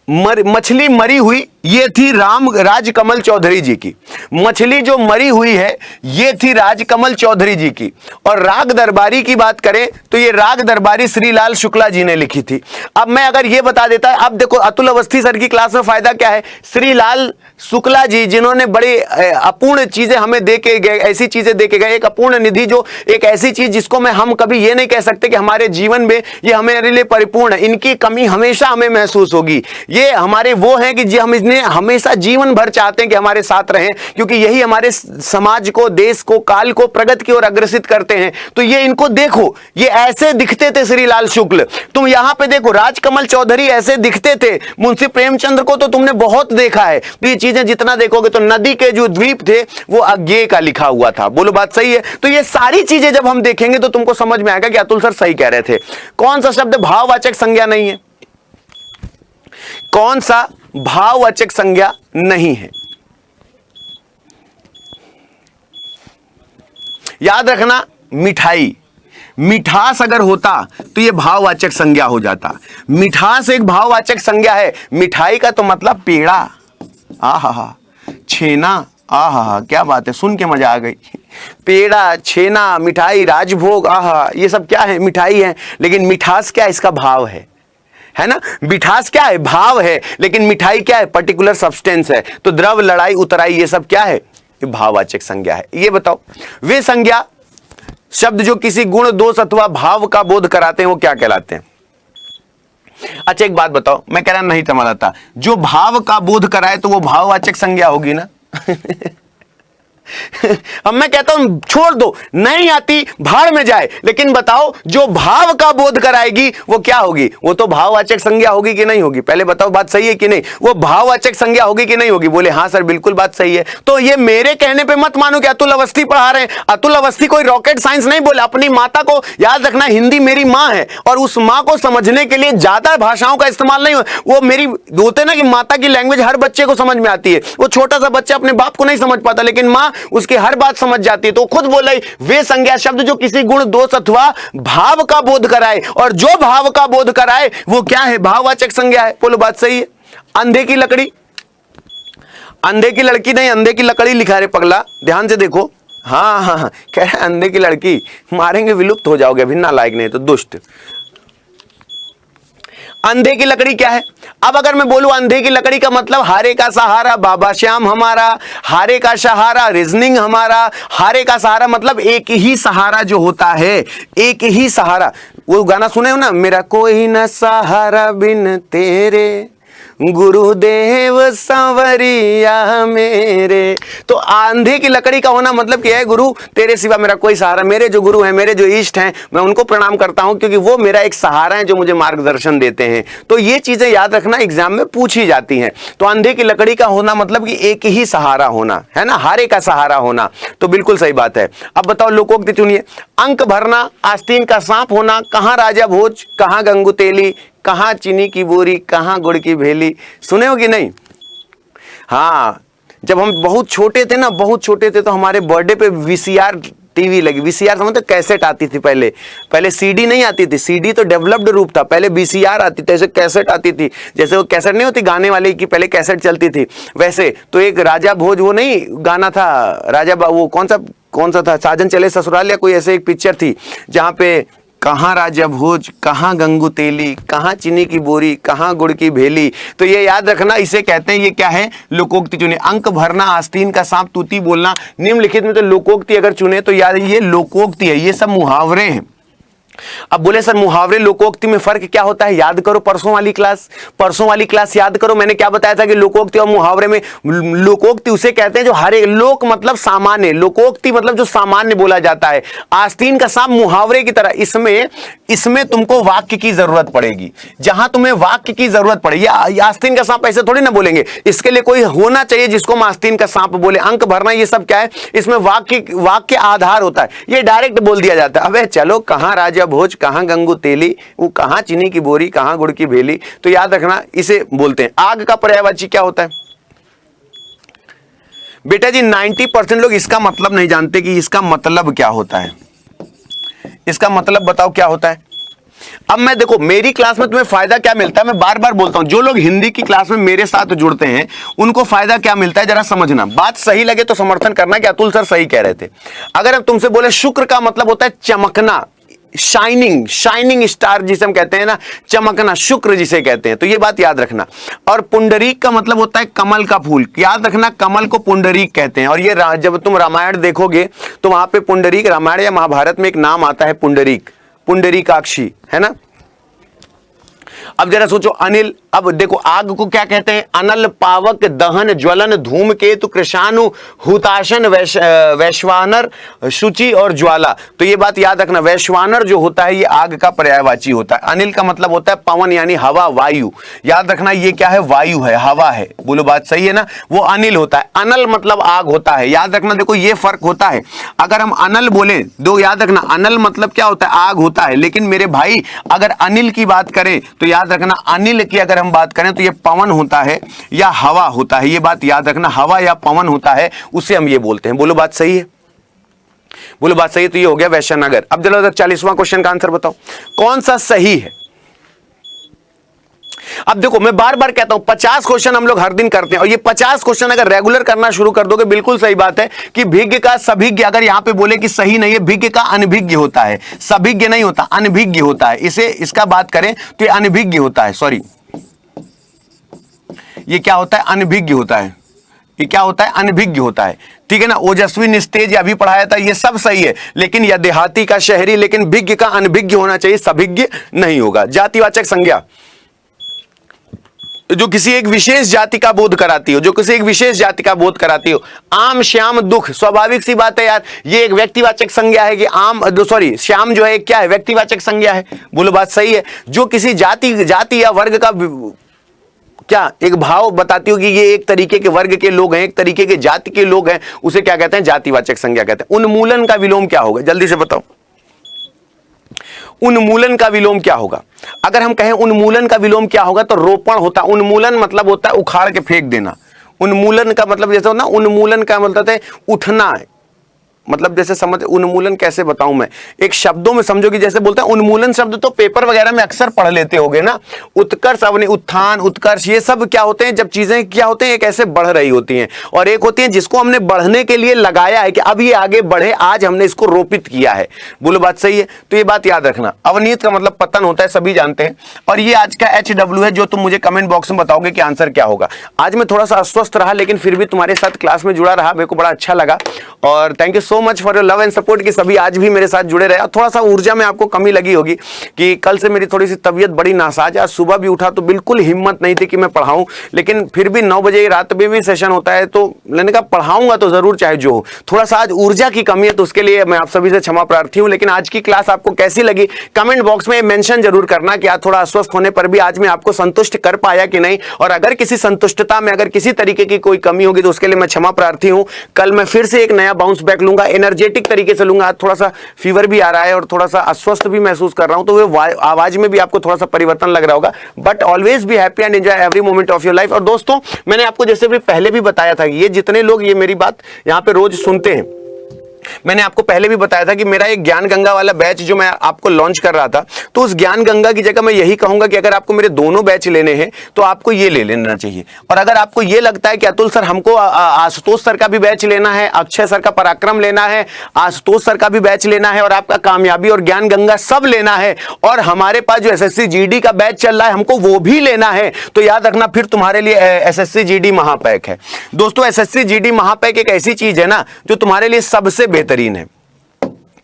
मछली मरी हुई, ये थी राजकमल चौधरी जी की। मछली जो मरी हुई है ये थी राजकमल चौधरी जी की। और राग दरबारी की बात करें तो ये राग दरबारी श्रीलाल शुक्ला जी ने लिखी थी। अब मैं अगर ये बता देता है, अब देखो अतुल अवस्थी सर की क्लास में फायदा क्या है, श्रीलाल शुक्ला जी जिन्होंने बड़ी अपूर्ण चीजें हमें दे के गए, ऐसी चीजें दे के गए, एक अपूर्ण निधि, जो एक ऐसी चीज जिसको मैं हम कभी ये नहीं कह सकते कि हमारे जीवन में ये हमारे लिए परिपूर्ण है, इनकी कमी हमेशा हमें महसूस होगी। ये हमारे वो हैं कि जी हम इन्हें हमेशा जीवन भर चाहते हैं कि हमारे साथ रहें, क्योंकि यही हमारे समाज को, देश को, काल को प्रगति की ओर अग्रसित करते हैं। तो ये इनको देखो, ये ऐसे दिखते थे श्रीलाल शुक्ल, तुम यहां पे देखो राजकमल चौधरी ऐसे दिखते थे, मुंशी प्रेमचंद्र को तो तुमने बहुत देखा है। तो ये चीजें जितना देखोगे तो नदी के जो द्वीप थे वो अज्ञेय का लिखा हुआ था। बोलो बात सही है? तो ये सारी चीजें जब हम देखेंगे तो तुमको समझ में आएगा कि अतुल सर सही कह रहे थे। कौन सा शब्द भाववाचक संज्ञा नहीं है? कौन सा भाववाचक संज्ञा नहीं है? याद रखना, मिठाई, मिठास अगर होता तो यह भाववाचक संज्ञा हो जाता। मिठास एक भाववाचक संज्ञा है। मिठाई का तो मतलब पेड़ा, आहा, छेना, आहा, क्या बात है, सुन के मजा आ गई। पेड़ा, छेना, मिठाई, राजभोग, आहा, ये सब क्या है? मिठाई है। लेकिन मिठास क्या है? इसका भाव है ना? मिठास क्या है? भाव है। लेकिन मिठाई क्या है? पर्टिकुलर सब्सटेंस है। तो द्रव, लड़ाई, उतराई, ये सब क्या है? ये भाववाचक संज्ञा है। ये बताओ, वे संज्ञा शब्द जो किसी गुण, दोष अथवा भाव का बोध कराते हैं वो क्या कहलाते हैं? अच्छा एक बात बताओ, मैं कह रहा नहीं समझ आता, जो भाव का बोध कराए तो वो भाववाचक संज्ञा होगी ना? अब मैं कहता हूं छोड़ दो, नहीं आती भाड़ में जाए, लेकिन बताओ जो भाव का बोध कराएगी वो क्या होगी? वो तो भाववाचक संज्ञा होगी कि नहीं होगी? पहले बताओ, बात सही है कि नहीं? वो भाववाचक संज्ञा होगी कि नहीं होगी? बोले हाँ सर बिल्कुल बात सही है। तो ये मेरे कहने पे मत मानो कि अतुल अवस्थी पढ़ा रहे हैं। अतुल अवस्थी कोई रॉकेट साइंस नहीं बोले। अपनी माता को याद रखना, हिंदी मेरी माँ है, और उस माँ को समझने के लिए ज्यादा भाषाओं का इस्तेमाल नहीं हो। वो मेरी होते ना कि माता की लैंग्वेज हर बच्चे को समझ में आती है। वो छोटा सा बच्चा अपने बाप को नहीं समझ पाता, लेकिन माँ उसकी हर बात समझ जाती है। तो खुद बोला ही, वे संज्ञा शब्द जो किसी गुण दोष अथवा भाव का बोध कराए, और जो भाव का बोध कराए वो क्या है? भाववाचक संज्ञा है। बोलो बात सही है। अंधे की लकड़ी, अंधे की लड़की नहीं, अंधे की लकड़ी लिखा रे पगला, ध्यान से देखो। हाँ हाँ हाँ, कह रहे अंधे की लड़की, मारेंगे विलुप्त हो जाओगे, अभी नालायक नहीं तो दुष्ट। अंधे की लकड़ी क्या है? अब अगर मैं बोलूं अंधे की लकड़ी का मतलब हारे का सहारा बाबा श्याम हमारा, हारे का सहारा रीजनिंग हमारा, हारे का सहारा मतलब एक ही सहारा जो होता है, एक ही सहारा। वो गाना सुने हो ना, मेरा कोई न सहारा बिन तेरे, गुरुदेव संवरिया मेरे। तो अंधे की लकड़ी का होना मतलब क्या है? गुरु तेरे सिवा मेरा कोई सहारा, मेरे जो गुरु हैं, मेरे जो इष्ट हैं, मैं उनको प्रणाम करता हूं क्योंकि वो मेरा एक सहारा है जो मुझे मार्गदर्शन देते हैं। तो ये चीजें याद रखना, एग्जाम में पूछी जाती हैं। तो अंधे की लकड़ी का होना मतलब कि एक ही सहारा होना है ना, हारे का सहारा होना। तो बिल्कुल सही बात है। अब बताओ लोकोक्ति चुनिए। अंक भरना, आस्तीन का सांप होना, कहां राजा भोज, कहां गंगू तेली, कहां चीनी की बोरी, कहां गुड़ की भेली। सुने हो कि नहीं? हाँ, जब हम बहुत छोटे थे ना, बहुत छोटे थे, तो हमारे बर्थडे पे वीसीआर टीवी लगी। वीसीआर समझते, कैसेट आती थी पहले। पहले सीडी नहीं आती थी, सीडी तो डेवलप्ड रूप था, पहले वीसीआर आती थी, ऐसे कैसेट आती थी। जैसे वो कैसेट नहीं होती गाने वाले की, पहले कैसेट चलती थी वैसे। तो एक राजा भोज, वो नहीं गाना था राजा, वो कौन सा था, साजन चले ससुराल या कोई ऐसे एक पिक्चर थी जहां पे कहां राजा भोज, कहां गंगू तेली, कहां चीनी की बोरी, कहां गुड़ की भेली। तो ये याद रखना, इसे कहते हैं, ये क्या है? लोकोक्ति चुने। अंक भरना, आस्तीन का सांप, तूती बोलना, निम्नलिखित में तो लोकोक्ति अगर चुने तो याद ये लोकोक्ति है, ये सब मुहावरे हैं। अब बोले सर मुहावरे लोकोक्ति में फर्क क्या होता है? याद करो परसों वाली क्लास याद करो। मैंने क्या बताया था कि लोकोक्ति और मुहावरे में, लोकोक्ति उसे कहते हैं जो हर एक, लोक मतलब सामान्य, लोकोक्ति मतलब जो सामान्य बोला जाता है। आस्तीन का सांप मुहावरे की तरह, इसमें तुमको वाक्य की जरूरत पड़ेगी। जहां तुम्हें वाक्य की जरूरत पड़ेगी, आस्तीन का सांप ऐसे थोड़ी ना बोलेंगे, इसके लिए कोई होना चाहिए जिसको हम आस्तीन का सांप बोले। अंक भरना, ये सब क्या है? इसमें वाक्य आधार होता है, ये डायरेक्ट बोल दिया जाता है। अबे चलो, कहां राजा भोज, कहां गंगू तेली, वो कहां चीनी की बोरी, कहां गुड़ की भेली। तो याद रखना, इसे बोलते हैं। आग का पर्यायवाची क्या होता है? बेटा जी 90% लोग इसका मतलब नहीं जानते कि इसका मतलब क्या होता है। इसका मतलब बताओ क्या होता है? अब मैं देखो, मेरी क्लास में तुम्हें फायदा क्या मिलता है, मैं बार बार बोलता हूं, जो लोग हिंदी की क्लास में मेरे साथ जुड़ते हैं उनको फायदा क्या मिलता है, जरा समझना। बात सही लगे तो समर्थन करना कि अतुल सर सही कह रहे थे। अगर हम तुमसे बोले शुक्र का मतलब होता है चमकना, शाइनिंग स्टार जिसे हम कहते हैं ना, चमकना, शुक्र जिसे कहते हैं, तो ये बात याद रखना। और पुंडरीक का मतलब होता है कमल का फूल, याद रखना, कमल को पुंडरीक कहते हैं। और ये जब तुम रामायण देखोगे तो वहां पे पुंडरीक, रामायण या महाभारत में एक नाम आता है पुंडरीक, पुंडरीकाक्षी, है ना। अब जरा सोचो, अनिल, अब देखो आग को क्या कहते हैं? अनल, पावक, दहन, ज्वलन, धूमकेतु, कृषाणु, हुताशन, वैश्वानर, शुचि और ज्वाला। तो ये बात याद रखना, वैश्वानर जो होता है ये आग का पर्यायवाची होता है। अनिल का मतलब होता है पवन यानी हवा, वायु। याद रखना ये क्या है? वायु है, हवा है। बोलो बात सही है ना, वो अनिल होता है। अनल मतलब आग होता है। याद रखना, देखो ये फर्क होता है। अगर हम अनल बोले, दो याद रखना, अनल मतलब क्या होता है? आग होता है। लेकिन मेरे भाई अगर अनिल की बात करें तो याद रखना, अनिल की अगर हम बात करें तो ये पवन होता है या हवा होता है। ये बात याद रखना, हवा या पवन होता है, उसे हम ये बोलते हैं। बोलो बात सही है, बोलो बात सही है। तो ये हो गया वैश्यनगर। अब चलो 40वां क्वेश्चन का आंसर बताओ, कौन सा सही है? अब देखो मैं बार बार कहता हूं 50 क्वेश्चन हम लोग हर दिन करते हैं, और ये 50 क्वेश्चन अगर रेगुलर करना शुरू कर दोगे, बिल्कुल सही बात है कि भिज्ञ का सभिज्ञ अगर यहां पे बोले कि सही नहीं है, भिज्ञ का अनभिज्ञ होता है, सभिज्ञ नहीं होता, अनभिज्ञ होता है। इसका बात करें तो ये अनभिज्ञ होता है, सॉरी, ये क्या होता है? अनभिज्ञ होता है। ये क्या होता है? अनभिज्ञ होता है, ठीक है ना। ओजस्वी, निस्तेज अभी पढ़ाया था, ये सब सही है, लेकिन यह देहाती का शहरी, लेकिन भिज्ञ का अनभिज्ञ होना चाहिए, सभिज्ञ नहीं होगा। जातिवाचक संज्ञा जो किसी एक विशेष जाति का बोध कराती हो, जो किसी एक विशेष जाति का बोध कराती हो। आम, श्याम, दुख, स्वाभाविक सी बात है यार, ये एक व्यक्तिवाचक संज्ञा है कि श्याम जो है क्या है? व्यक्तिवाचक संज्ञा है। बोलो बात सही है। जो किसी जाति या वर्ग का क्या एक भाव बताती हो कि ये एक तरीके के वर्ग के लोग हैं, एक तरीके के जाति के लोग हैं, उसे क्या कहते हैं? जातिवाचक संज्ञा कहते हैं। उन्मूलन का विलोम क्या होगा? जल्दी से बताओ, उन्मूलन का विलोम क्या होगा? अगर हम कहें उन्मूलन का विलोम क्या होगा तो रोपण होता है। उन्मूलन मतलब होता है उखाड़ के फेंक देना, उन्मूलन का मतलब जैसे होता ना, उन्मूलन का मतलब है उठना है, मतलब जैसे समझ, उन्मूलन कैसे बताऊं मैं, एक शब्दों में समझो कि जैसे बोलते हैं उन्मूलन शब्द तो पेपर वगैरह में अक्सर पढ़ लेते होगे ना। उत्कर्ष, अवनी, उत्थान, उत्कर्ष, ये सब क्या होते हैं, जब चीजें क्या होते हैं, एक ऐसे बढ़ रही होती हैं, और एक होती है जिसको हमने बढ़ने के लिए लगाया है कि अब ये आगे बढ़े, आज हमने इसको रोपित किया है। बोलो बात सही है? तो ये बात याद रखना। अवनीत का मतलब पतन होता है, सभी जानते हैं। और ये आज का HW है, जो तुम मुझे कमेंट बॉक्स में बताओगे कि आंसर क्या होगा। आज मैं थोड़ा सा अस्वस्थ रहा, लेकिन फिर भी तुम्हारे साथ क्लास में जुड़ा रहा, मेरे को बड़ा अच्छा लगा, और thank you so much for your love and support कि सभी आज भी मेरे साथ जुड़े रहे। थोड़ा सा ऊर्जा में आपको कमी लगी होगी कि कल से मेरी थोड़ी सी तबीयत बड़ी नासाज है। आज सुबह भी उठा तो बिल्कुल हिम्मत नहीं थी कि मैं पढ़ाऊं, लेकिन फिर भी 9 बजे रात में भी सेशन होता है, तो मैंने कहा पढ़ाऊंगा तो जरूर, चाहे जो हो। थोड़ा सा आज ऊर्जा की कमी है, तो उसके लिए मैं आप सभी से क्षमा प्रार्थी हूं। लेकिन आज की क्लास आपको कैसी लगी कमेंट बॉक्स में मेंशन जरूर करना कि आज थोड़ा अस्वस्थ होने पर भी आज मैं आपको संतुष्ट कर पाया कि नहीं, और अगर किसी संतुष्टता में अगर किसी तरीके की कोई कमी होगी तो उसके लिए मैं क्षमा प्रार्थी हूं। कल मैं फिर से एक नया बाउंस बैक लूंगा, एनर्जेटिक तरीके से लूंगा। आज थोड़ा सा फीवर भी आ रहा है और थोड़ा सा अस्वस्थ भी महसूस कर रहा हूं, तो वो आवाज में भी आपको थोड़ा सा परिवर्तन लग रहा होगा, but always be happy and enjoy every moment of your life. और दोस्तों, मैंने आपको जैसे भी पहले भी बताया था, ये जितने लोग ये मेरी बात यहां पे रोज सुनते हैं, मैंने आपको पहले भी बताया था कि मेरा एक ज्ञान गंगा वाला बैच जो मैं आपको लॉन्च कर रहा था, तो उस ज्ञान गंगा की जगह मैं यही कहूंगा कि अगर आपको मेरे दोनों बैच लेने हैं तो आपको ये ले लेना चाहिए। और अगर आपको ये लगता है कि अतुल सर हमको आशुतोष सर का भी बैच लेना है, अक्षय सर का पराक्रम लेना है, आशुतोष सर का भी बैच लेना है, और आपका कामयाबी और ज्ञान गंगा सब लेना है, और हमारे पास जो SSC GD का बैच चल रहा है हमको वो भी लेना है, तो याद रखना फिर तुम्हारे लिए SSC GD महापैक है। दोस्तों, SSC GD महापैक एक ऐसी चीज है ना जो तुम्हारे लिए सबसे बेहतरीन है।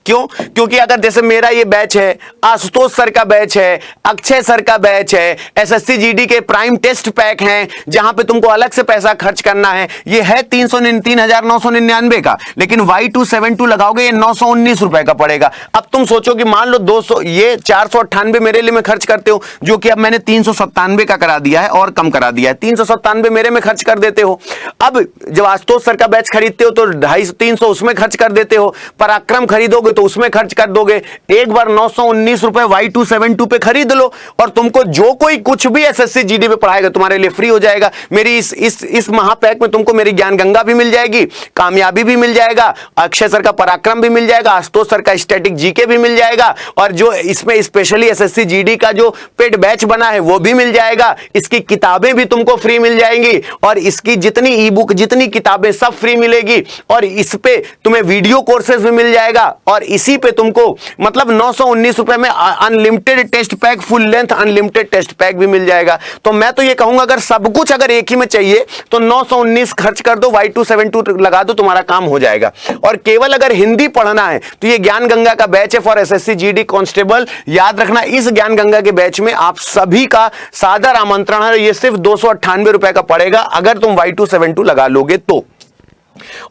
क्यों? क्योंकि अगर जैसे मेरा ये बैच है, आशुतोष सर का बैच है, अक्षय सर का बैच है, SSC GD के प्राइम टेस्ट पैक हैं जहां पे तुमको अलग से पैसा खर्च करना है, ये है 3,999 का, लेकिन Y272 लगाओगे ये 919 रुपए का पड़ेगा। अब तुम सोचो कि मान लो 200, ये 498 मेरे लिए में खर्च करते हो, जो कि अब मैंने 397 का करा दिया है और कम करा दिया है, 397 मेरे में खर्च कर देते हो। अब जब आशुतोष सर का बैच खरीदते हो तो 250-300 उसमें खर्च कर देते हो, पराक्रम खरीदोगे तो उसमें खर्च कर दोगे, एक बार 919 रुपए Y272 पे खरीद लो, और तुमको जो कोई कुछ भी SSC GD पे पढ़ाएगा तुम्हारे लिए फ्री हो जाएगा। मेरी इस महापैक में तुमको मेरी ज्ञान गंगा भी मिल जाएगी, कामयाबी भी मिल जाएगा, अक्षय सर का पराक्रम भी मिल जाएगा, आशुतोष सर का स्टैटिक GK भी मिल जाएगा, और जो इसमें स्पेशली SSC GD का जो पेड बैच बना है वो भी मिल जाएगा। इसकी किताबें भी तुमको फ्री मिल जाएंगी, और इसकी जितनी ई बुक, जितनी किताबें सब फ्री मिलेगी, और इस पे तुम्हें वीडियो कोर्सेज भी मिल जाएगा, और इसी पे तुमको मतलब 919 रुपए में unlimited test pack, full length unlimited test pack भी मिल जाएगा। तो मैं तो ये कहूंगा अगर सब कुछ अगर एक ही में चाहिए तो 919 खर्च कर दो, Y272 लगा दो, तुम्हारा काम हो जाएगा। और केवल अगर हिंदी पढ़ना है तो ये ज्ञान गंगा का बैच है फॉर SSC GD कांस्टेबल। याद रखना, इस ज्ञान गंगा के बैच में आप सभी का सादर आमंत्रण है। ये सिर्फ 298 रुपए का पड़ेगा अगर तुम Y272 लगा लोगे तो।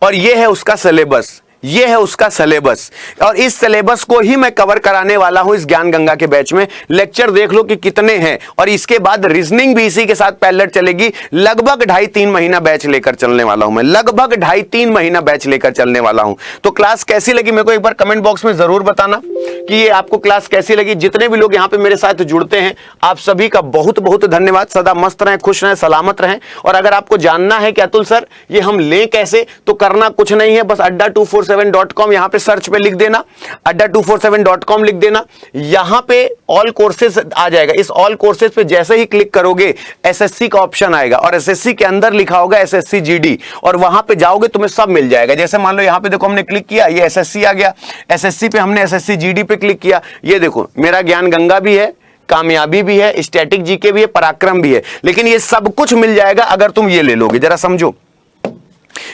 और ये है उसका सिलेबस, ये है उसका सिलेबस, और इस सिलेबस को ही मैं कवर कराने वाला हूं इस ज्ञान गंगा के बैच में। लेक्चर देख लो कि कितने हैं, और इसके बाद रीजनिंग भी इसी के साथ पैरेलल चलेगी। लगभग 2.5-3 महीना बैच लेकर चलने वाला हूं मैं, लगभग 2.5-3 महीना बैच लेकर चलने वाला हूं। तो क्लास कैसी लगी मेरे को एक बार कमेंट बॉक्स में जरूर बताना कि ये आपको क्लास कैसी लगी। जितने भी लोग यहाँ पे मेरे साथ जुड़ते हैं आप सभी का बहुत बहुत धन्यवाद। सदा मस्त रहें, खुश रहें, सलामत रहें। और अगर आपको जानना है कि अतुल सर ये हम लें कैसे, तो करना कुछ नहीं है, बस adda247.com यहां पे सर्च पे लिख देना, adda247.com लिख देना, यहां पे ऑल कोर्सेज आ जाएगा। इस ऑल कोर्सेज पे जैसे ही क्लिक करोगे SSC का ऑप्शन आएगा, और SSC के अंदर लिखा होगा SSC GD, और वहां पे जाओगे तुम्हें सब मिल जाएगा। जैसे मान लो यहां पे देखो हमने क्लिक किया, ये SSC आ गया, SSC पे हमने SSC GD पे क्लिक किया, ये देखो मेरा ज्ञान गंगा भी है, कामयाबी भी है, स्टैटिक GK भी है, पराक्रम भी है। लेकिन ये सब कुछ मिल जाएगा अगर तुम ये ले लोगे, जरा समझो,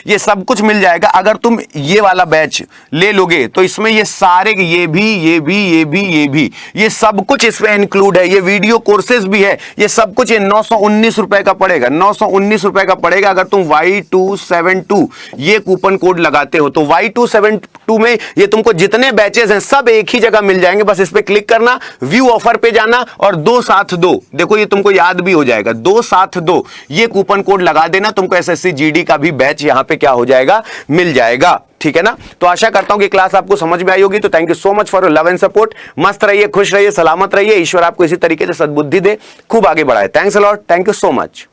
ये सब कुछ मिल जाएगा अगर तुम ये वाला बैच ले लोगे। तो इसमें ये सारे ये सब कुछ इसमें इंक्लूड है, ये वीडियो कोर्सेज भी है, ये सब कुछ ये 919 रुपए का पड़ेगा, 919 रुपए का पड़ेगा अगर तुम Y272 ये कूपन कोड लगाते हो। तो Y272 में ये तुमको जितने बैचेस हैं सब एक ही जगह मिल जाएंगे। बस इस पे क्लिक करना, व्यू ऑफर पे जाना, और 272 देखो ये तुमको याद भी हो जाएगा, 272 ये कूपन कोड लगा देना, तुमको SSC GD का भी बैच यहां पे क्या हो जाएगा, मिल जाएगा। ठीक है ना? तो आशा करता हूं कि क्लास आपको समझ में आई होगी। तो thank you so much for your love and support. मस्त रहिए, खुश रहिए, सलामत रहिए। ईश्वर आपको इसी तरीके से सद्बुद्धि दे, खूब आगे बढ़ाए। Thanks a lot, thank you so much.